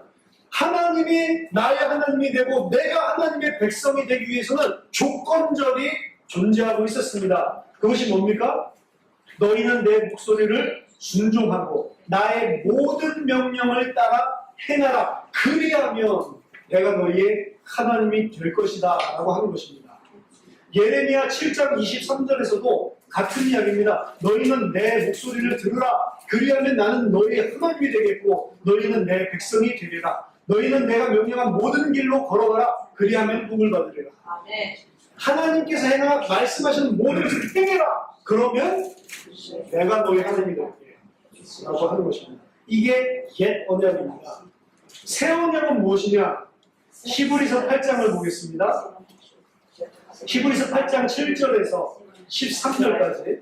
하나님이 나의 하나님이 되고 내가 하나님의 백성이 되기 위해서는 조건절이 존재하고 있었습니다. 그것이 뭡니까? 너희는 내 목소리를 순종하고 나의 모든 명령을 따라 행하라. 그리하면 내가 너희의 하나님이 될 것이다 라고 하는 것입니다. 예레미야 7장 23절에서도 같은 이야기입니다. 너희는 내 목소리를 들으라. 그리하면 나는 너희의 하나님이 되겠고 너희는 내 백성이 되리라. 너희는 내가 명령한 모든 길로 걸어가라. 그리하면 복을 받으리라. 하나님께서 말씀하시는 모든 것을 행해라. 그러면 내가 너희 하나님이 될게 라고 하는 것입니다. 이게 옛 언약입니다. 새 언약은 무엇이냐? 히브리서 8장을 보겠습니다. 히브리서 8장 7절에서 13절까지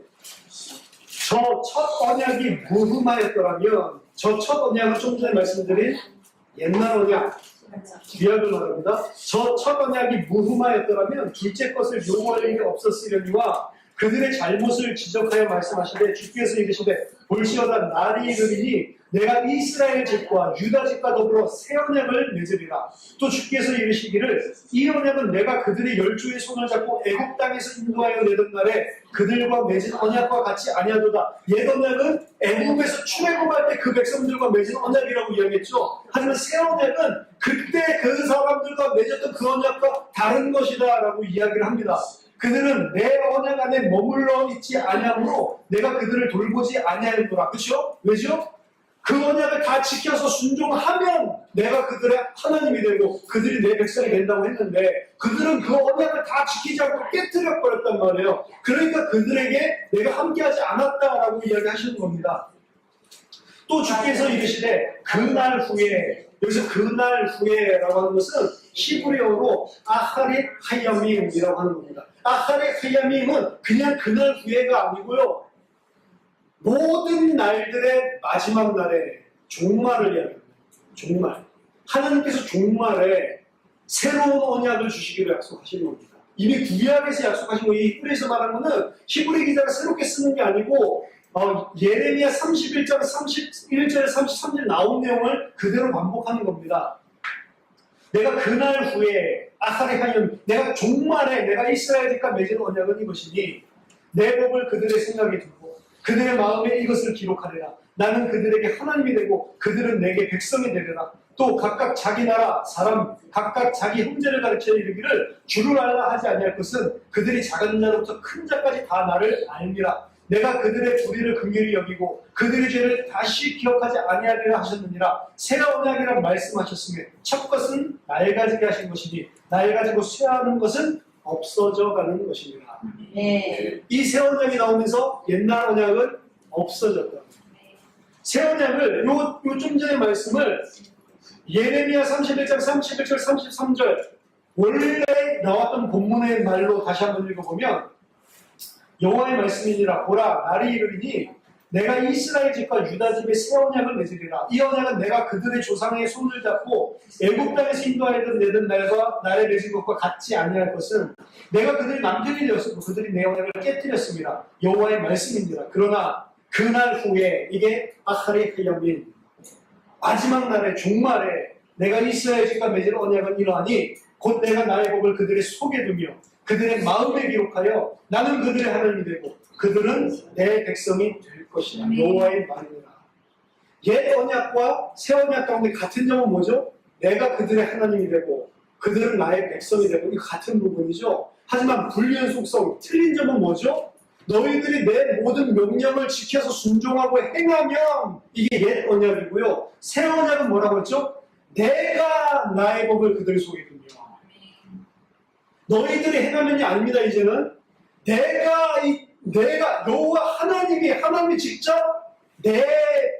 저 첫 언약이 무흠하였더라면 저 첫 언약은 좀 전에 말씀드린 옛날 언약, 구약을 말합니다. 저 첫 언약이 무흠하였더라면 둘째 것을 요구할 일이 없었으려니와 그들의 잘못을 지적하여 말씀하시되 주께서 이르시되 볼시어다 날이 이르리니 내가 이스라엘 집과 유다 집과 더불어 새 언약을 맺으리라. 또 주께서 이르시기를 이 언약은 내가 그들의 열조의 손을 잡고 애굽 땅에서 인도하여 내던 날에 그들과 맺은 언약과 같이 아니하도다. 옛 언약은 애굽에서 출애굽할 때 그 백성들과 맺은 언약이라고 이야기했죠. 하지만 새 언약은 그때 그 사람들과 맺었던 그 언약과 다른 것이다 라고 이야기를 합니다. 그들은 내 언약 안에 머물러 있지 아니하므로 내가 그들을 돌보지 아니하였노라. 그렇죠? 왜죠? 그 언약을 다 지켜서 순종하면 내가 그들의 하나님이 되고 그들이 내 백성이 된다고 했는데 그들은 그 언약을 다 지키지 않고 깨뜨려 버렸단 말이에요. 그러니까 그들에게 내가 함께하지 않았다라고 이야기하시는 겁니다. 또 주께서 이르시되 그날 후에, 여기서 그날 후에라고 하는 것은 히브리어로 아하릿 하야밈이라고 하는 겁니다. 아하릿 하야밈은 그냥 그날 후에가 아니고요. 모든 날들의 마지막 날에 종말을 이야기합니다. 종말. 하나님께서 종말에 새로운 언약을 주시기로 약속하신 겁니다. 이미 구약에서 약속하신 거예요. 이 히브리에서 말한 거는 히브리 기자가 새롭게 쓰는 게 아니고 예레미야 31장 31절에 33절 나온 내용을 그대로 반복하는 겁니다. 내가 그날 후에 아하리 하연 내가 종말에 내가 이스라엘 집과 맺은 언약은 이것이니 내 법을 그들의 생각에 두고 그들의 마음에 이것을 기록하리라. 나는 그들에게 하나님이 되고 그들은 내게 백성이 되리라. 또 각각 자기 나라 사람 각각 자기 형제를 가르쳐 이르기를 주를 알라 하지 아니할 것은 그들이 작은 자로부터 큰 자까지 다 나를 알미라. 내가 그들의 불의를 긍휼히 여기고 그들의 죄를 다시 기억하지 아니하리라 하셨느니라. 새 언약이라 말씀하셨으며 첫 것은 낡아지게 하신 것이니 낡아지고 쇠하는 것은 없어져 가는 것입니다. 이 새 언약이 나오면서 옛날 언약은 없어졌다. 새 언약을 요 좀 전의 말씀을 예레미야 31장 31절 33절 원래 나왔던 본문의 말로 다시 한번 읽어보면 여호와의 말씀이니라 보라 날이 이르리니 내가 이스라엘 집과 유다 집에 새 언약을 맺으리라. 이 언약은 내가 그들의 조상의 손을 잡고 애굽 땅에서 인도하여던 내던 날과 날에 맺은 것과 같지 아니할 것은 내가 그들의 남편이 되었으고 그들이 내 언약을 깨뜨렸습니다. 여호와의 말씀입니다. 그러나 그날 후에 이게 아하리 야민 마지막 날에 종말에 내가 이스라엘 집과 맺은 언약은 이러하니 곧 내가 나의 법을 그들의 속에 두며 그들의 마음에 기록하여 나는 그들의 하나님이 되고 그들은 내 백성이 될 것이다. 여호와의 말이니라. 옛 언약과 새 언약 가운데 같은 점은 뭐죠? 내가 그들의 하나님이 되고 그들은 나의 백성이 되고 이 같은 부분이죠. 하지만 불리한 속성, 틀린 점은 뭐죠? 너희들이 내 모든 명령을 지켜서 순종하고 행하면 이게 옛 언약이고요. 새 언약은 뭐라고 했죠? 내가 나의 법을 그들 속에 두며 너희들이 행하면이 아닙니다. 이제는 내가 여호와 하나님이 직접 내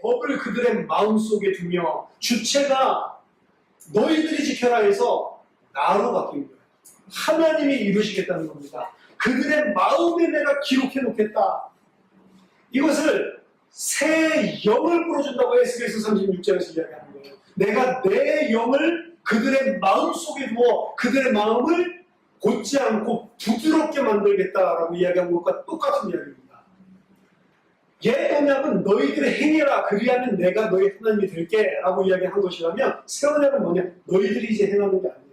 법을 그들의 마음속에 두며 주체가 너희들이 지켜라 해서 나로 바뀐 거예요. 하나님이 이루시겠다는 겁니다. 그들의 마음에 내가 기록해 놓겠다. 이것을 새 영을 불어준다고 에스겔서 36장에서 이야기하는 거예요. 내가 내 영을 그들의 마음속에 두어 그들의 마음을 곧지 않고 부드럽게 만들겠다라고 이야기한 것과 똑같은 이야기입니다. 옛 언약은 너희들이 행해라 그리하면 내가 너희 하나님이 될게 라고 이야기한 것이라면 새 언약은 뭐냐? 너희들이 이제 행하는 게 아니에요.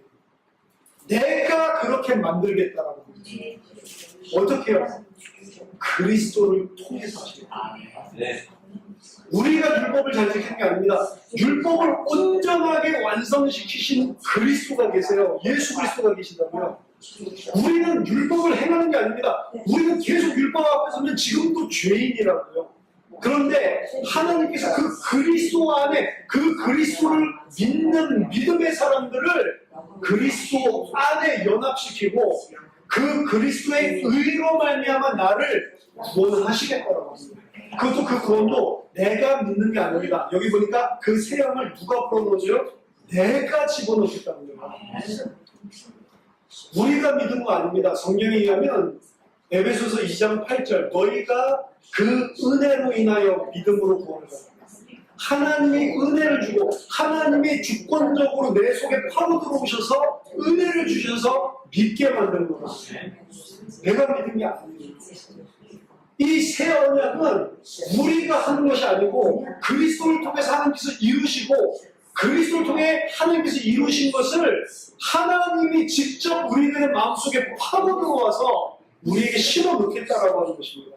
내가 그렇게 만들겠다라고 합니다. 어떻게 해요? 그리스도를 통해서 하시는 거예요. 우리가 율법을 잘 지키는 게 아닙니다. 율법을 온전하게 완성시키신 그리스도가 계세요. 예수 그리스도가 계시다고요. 우리는 율법을 행하는 게 아닙니다. 우리는 계속 율법 앞에 서면 지금도 죄인이라고요. 그런데 하나님께서 그 그리스도 안에 그 그리스도를 믿는 믿음의 사람들을 그리스도 안에 연합시키고 그 그리스도의 의로 말미암아 나를 구원하시겠다라고 합니다. 그것도 그 구원도 내가 믿는 게 아닙니다. 여기 보니까 그 새 영을 누가 풀어넣어줘요? 내가 집어넣겠다는 거예요. 우리가 믿은 거 아닙니다. 성경에 의하면 에베소서 2장 8절 너희가 그 은혜로 인하여 믿음으로 구원을 받았다. 하나님이 은혜를 주고 하나님이 주권적으로 내 속에 파고 들어오셔서 은혜를 주셔서 믿게 만드는 거다. 내가 믿은 게 아니에요. 이 새 언약은 우리가 하는 것이 아니고 그리스도를 통해서 하나님께서 이루시고 그리스도를 통해 하나님께서 이루신 것을 하나님이 직접 우리들의 마음속에 파고 들어와서 우리에게 심어 놓겠다라고 하는 것입니다.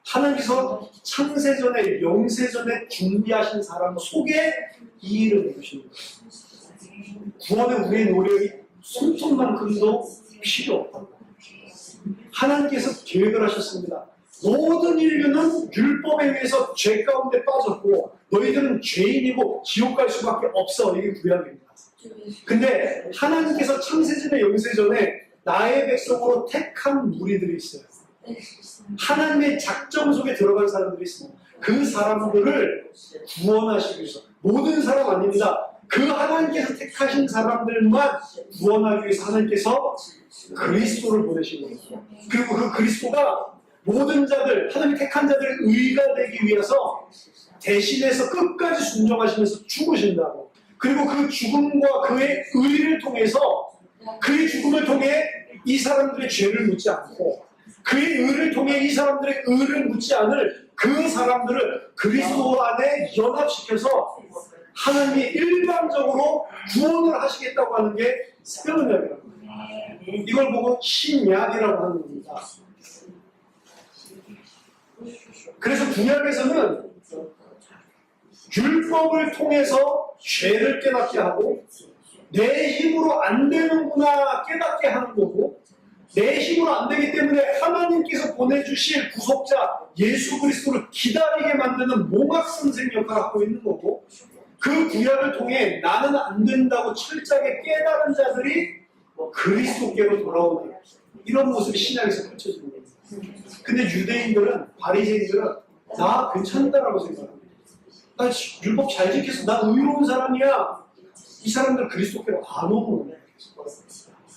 하나님께서 창세전에 영세전에 준비하신 사람 속에 이 일을 이루시는 거예요. 구원에 우리의 노력이 손톱만큼도 필요 없다. 하나님께서 계획을 하셨습니다. 모든 인류는 율법에 의해서 죄 가운데 빠졌고 너희들은 죄인이고 지옥 갈 수밖에 없어. 이게 구약입니다. 근데 하나님께서 창세전에 영세전에 나의 백성으로 택한 무리들이 있어요. 하나님의 작정 속에 들어간 사람들이 있습니다. 그 사람들을 구원하시기 위해서 모든 사람 아닙니다. 그 하나님께서 택하신 사람들만 구원하기 위해서 하나님께서 그리스도를 보내신 거예요. 그리고 그 그리스도가 모든 자들, 하나님 택한 자들의 의가 되기 위해서 대신해서 끝까지 순종하시면서 죽으신다고. 그리고 그 죽음과 그의 의를 통해서 그의 죽음을 통해 이 사람들의 죄를 묻지 않고 그의 의를 통해 이 사람들의 의를 묻지 않을 그 사람들을 그리스도 안에 연합시켜서 하나님이 일방적으로 구원을 하시겠다고 하는 게 새 언약이라고 합니다. 이걸 보고 신약이라고 하는 겁니다. 그래서 구약에서는 율법을 통해서 죄를 깨닫게 하고 내 힘으로 안 되는구나 깨닫게 하는 거고 내 힘으로 안 되기 때문에 하나님께서 보내주실 구속자 예수 그리스도를 기다리게 만드는 몽학 선생 역할을 하고 있는 거고 그 구약을 통해 나는 안 된다고 철저하게 깨달은 자들이 그리스도께로 돌아오는 이런 모습이 신약에서 펼쳐지는 거예요. 근데 유대인들은 바리새인들은 나 괜찮다라고 생각합니다. 나 율법 잘 지켜서 나 의로운 사람이야. 이 사람들 그리스도께로 안 오는 거예요.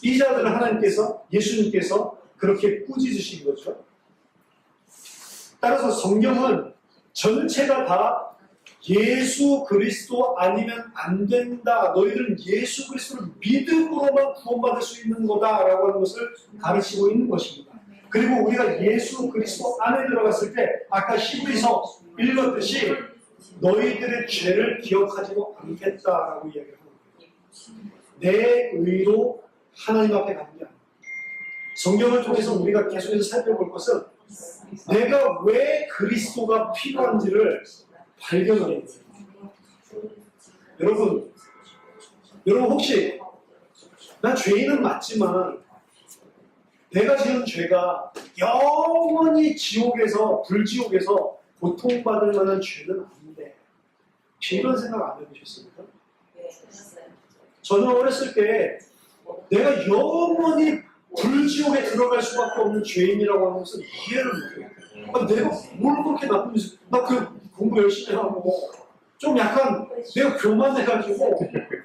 이 자들은 하나님께서, 예수님께서 그렇게 꾸짖으신 거죠. 따라서 성경은 전체가 다 예수 그리스도 아니면 안 된다. 너희들은 예수 그리스도를 믿음으로만 구원받을 수 있는 거다라고 하는 것을 가르치고 있는 것입니다. 그리고 우리가 예수 그리스도 안에 들어갔을 때 아까 히브리서 읽었듯이 너희들의 죄를 기억하지도 않겠다라고 이야기를 하는 거예요. 내 의로 하나님 앞에 가는 게 아니에요. 성경을 통해서 우리가 계속해서 살펴볼 것은 내가 왜 그리스도가 필요한지를 발견하는 거예요. 여러분 혹시 난 죄인은 맞지만 내가 지은 죄가 영원히 지옥에서 불지옥에서 고통받을 만한 죄는 아닌데 이런 생각 안 해보셨습니까? 저는 어렸을 때 내가 영원히 불지옥에 들어갈 수밖에 없는 죄인이라고 하는 것은 이해를 못해요. 내가 뭘 그렇게 나쁜 짓을, 나 그 공부 열심히 하고 좀 약간 내가 교만해가지고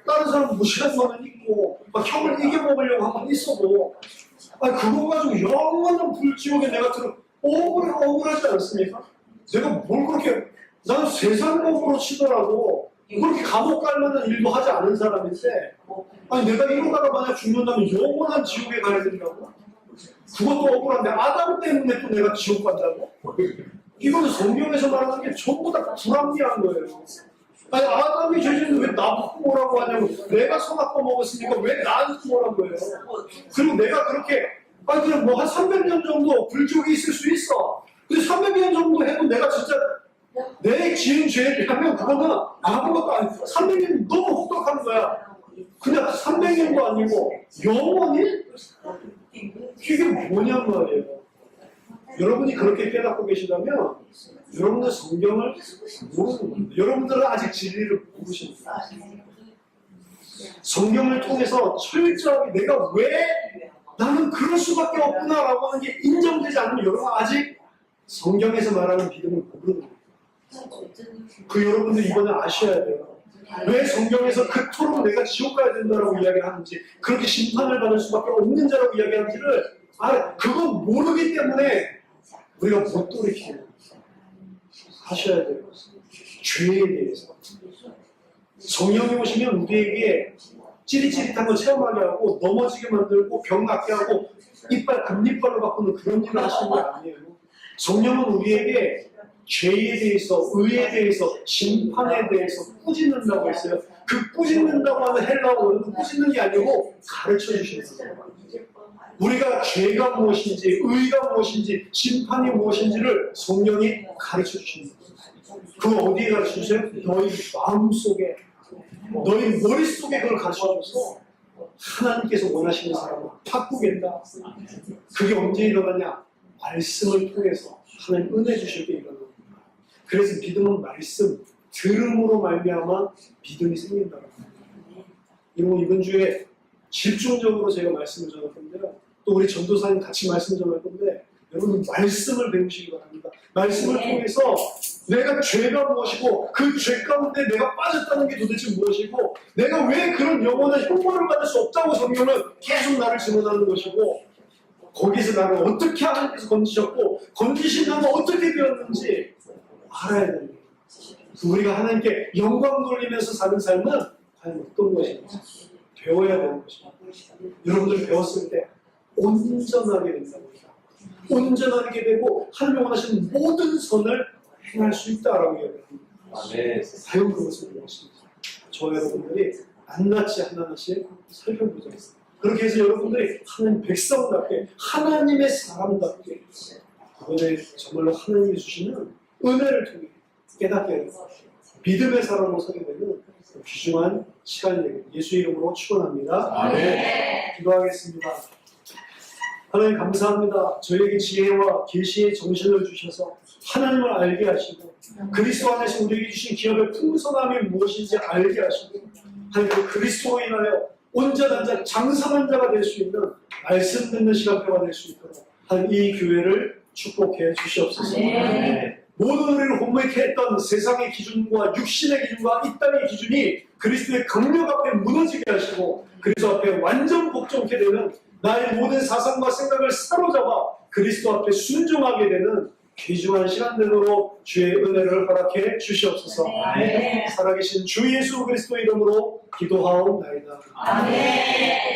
다른 사람 무시하는 거는 있고 막 형을 이겨먹으려고 한번 있어도 그거 가지고 영원한 불지옥에 내가 억울하지 않습니까? 내가 뭘 그렇게 나는 세상 법으로 치더라도 그렇게 감옥 갈 만한 일도 하지 않은 사람인데 내가 이러다가 만약 죽는다면 영원한 지옥에 가야 된다고? 그것도 억울한데 아담 때문에 또 내가 지옥 간다고? 이거는 성경에서 말하는 게 전부 다 불합리한 거예요. 아담이 죄지는데 왜 나부터 뭐라고 하냐고. 내가 선악과 먹었으니까 왜 나한테 뭐라고 해요. 그리고 내가 그렇게 그냥 뭐 한 300년 정도 불지옥에 있을 수 있어. 근데 300년 정도 해도 내가 진짜 내 지은 죄에 비하면 그거는 아무것도 아니고 300년 너무 혹독한 거야. 그냥 300년도 아니고 영원히? 이게 뭐냔 말이에요. 여러분이 그렇게 깨닫고 계시다면 여러분은 성경을 모르는 겁니다. 여러분들은 아직 진리를 모르시는 거예요. 성경을 통해서 철저하게 내가 왜 나는 그럴 수밖에 없구나라고 하는 게 인정되지 않으면 여러분 아직 성경에서 말하는 믿음을 모르는 거예요. 그 여러분들 이번에 아셔야 돼요. 왜 성경에서 그토록 내가 지옥 가야 된다라고 이야기를 하는지 그렇게 심판을 받을 수밖에 없는 자라고 이야기하는지를 그거 모르기 때문에 우리가 못 돌이키는 하셔야 돼요. 죄에 대해서 성령이 오시면 우리에게 찌릿찌릿한 거 체험하게 하고 넘어지게 만들고 병 낫게 하고 이빨 금리빨로 바꾸는 그런 일을 하시는 게 아니에요. 성령은 우리에게 죄에 대해서, 의에 대해서, 심판에 대해서 꾸짖는다고 했어요. 그 꾸짖는다고 하는 헬라어는 꾸짖는 게 아니고 가르쳐 주시는 거예요. 우리가 죄가 무엇인지, 의가 무엇인지, 심판이 무엇인지를 성령이 가르쳐 주시는 거예요. 그거 어디에 가르쳐 주세요? 너희 마음속에, 너희 머릿속에 그걸 가르쳐 줘서 하나님께서 원하시는 사람을 바꾸겠다. 그게 언제 일어나냐? 말씀을 통해서 하나님 은혜 주실 때 일어나는 거예요. 그래서 믿음은 말씀, 들음으로 말미암아 믿음이 생긴다고 합니다. 이번 주에 집중적으로 제가 말씀을 전할 건데요. 또 우리 전도사님 같이 말씀 전할 건데 여러분 말씀을 배우시기 바랍니다. 말씀을 통해서 내가 죄가 무엇이고 그 죄 가운데 내가 빠졌다는 게 도대체 무엇이고 내가 왜 그런 영원한 형벌을 받을 수 없다고 성경은 계속 나를 증언하는 것이고 거기서 나를 어떻게 하나님께서 건지셨고 건지신 나는 어떻게 되었는지 알아야 됩니다. 우리가 하나님께 영광 돌리면서 사는 삶은 과연 어떤 것인지 배워야 되는 것입니다. 여러분들 배웠을 때 온전하게 된다고 합니다. 온전하게 되고 하나님이 원하시는 모든 선을 행할 수 있다라고 이야기합니다. 과연 그것을 무엇인지 저와 여러분들이 낱낱이 하나씩 살펴보자. 그렇게 해서 여러분들이 하나님 백성답게 하나님의 사람답게 이번에 정말로 하나님이 주시는 은혜를 통해 깨닫게 되는 믿음의 사람으로 서게 되는 귀중한 시간이 되길 예수 이름으로 축원합니다. 아멘. 기도하겠습니다. 하나님 감사합니다. 저에게 지혜와 계시의 정신을 주셔서 하나님을 알게 하시고 그리스도 안에서 우리에게 주신 기업의 풍성함이 무엇인지 알게 하시고 하나님 그 그리스도로 인하여 온전한 자, 장성한 자가 될 수 있는 말씀 듣는 시간표가 될 수 있도록 하나님 이 교회를 축복해 주시옵소서. 모든 우리를 혼미케 했던 세상의 기준과 육신의 기준과 이 땅의 기준이 그리스도의 강력 앞에 무너지게 하시고 그리스도 앞에 완전 복종케 되는 나의 모든 사상과 생각을 사로잡아 그리스도 앞에 순종하게 되는 귀중한 시간 되도록 주의 은혜를 허락해 주시옵소서. 아멘. 살아계신 주 예수 그리스도 이름으로 기도하옵나이다. 아멘.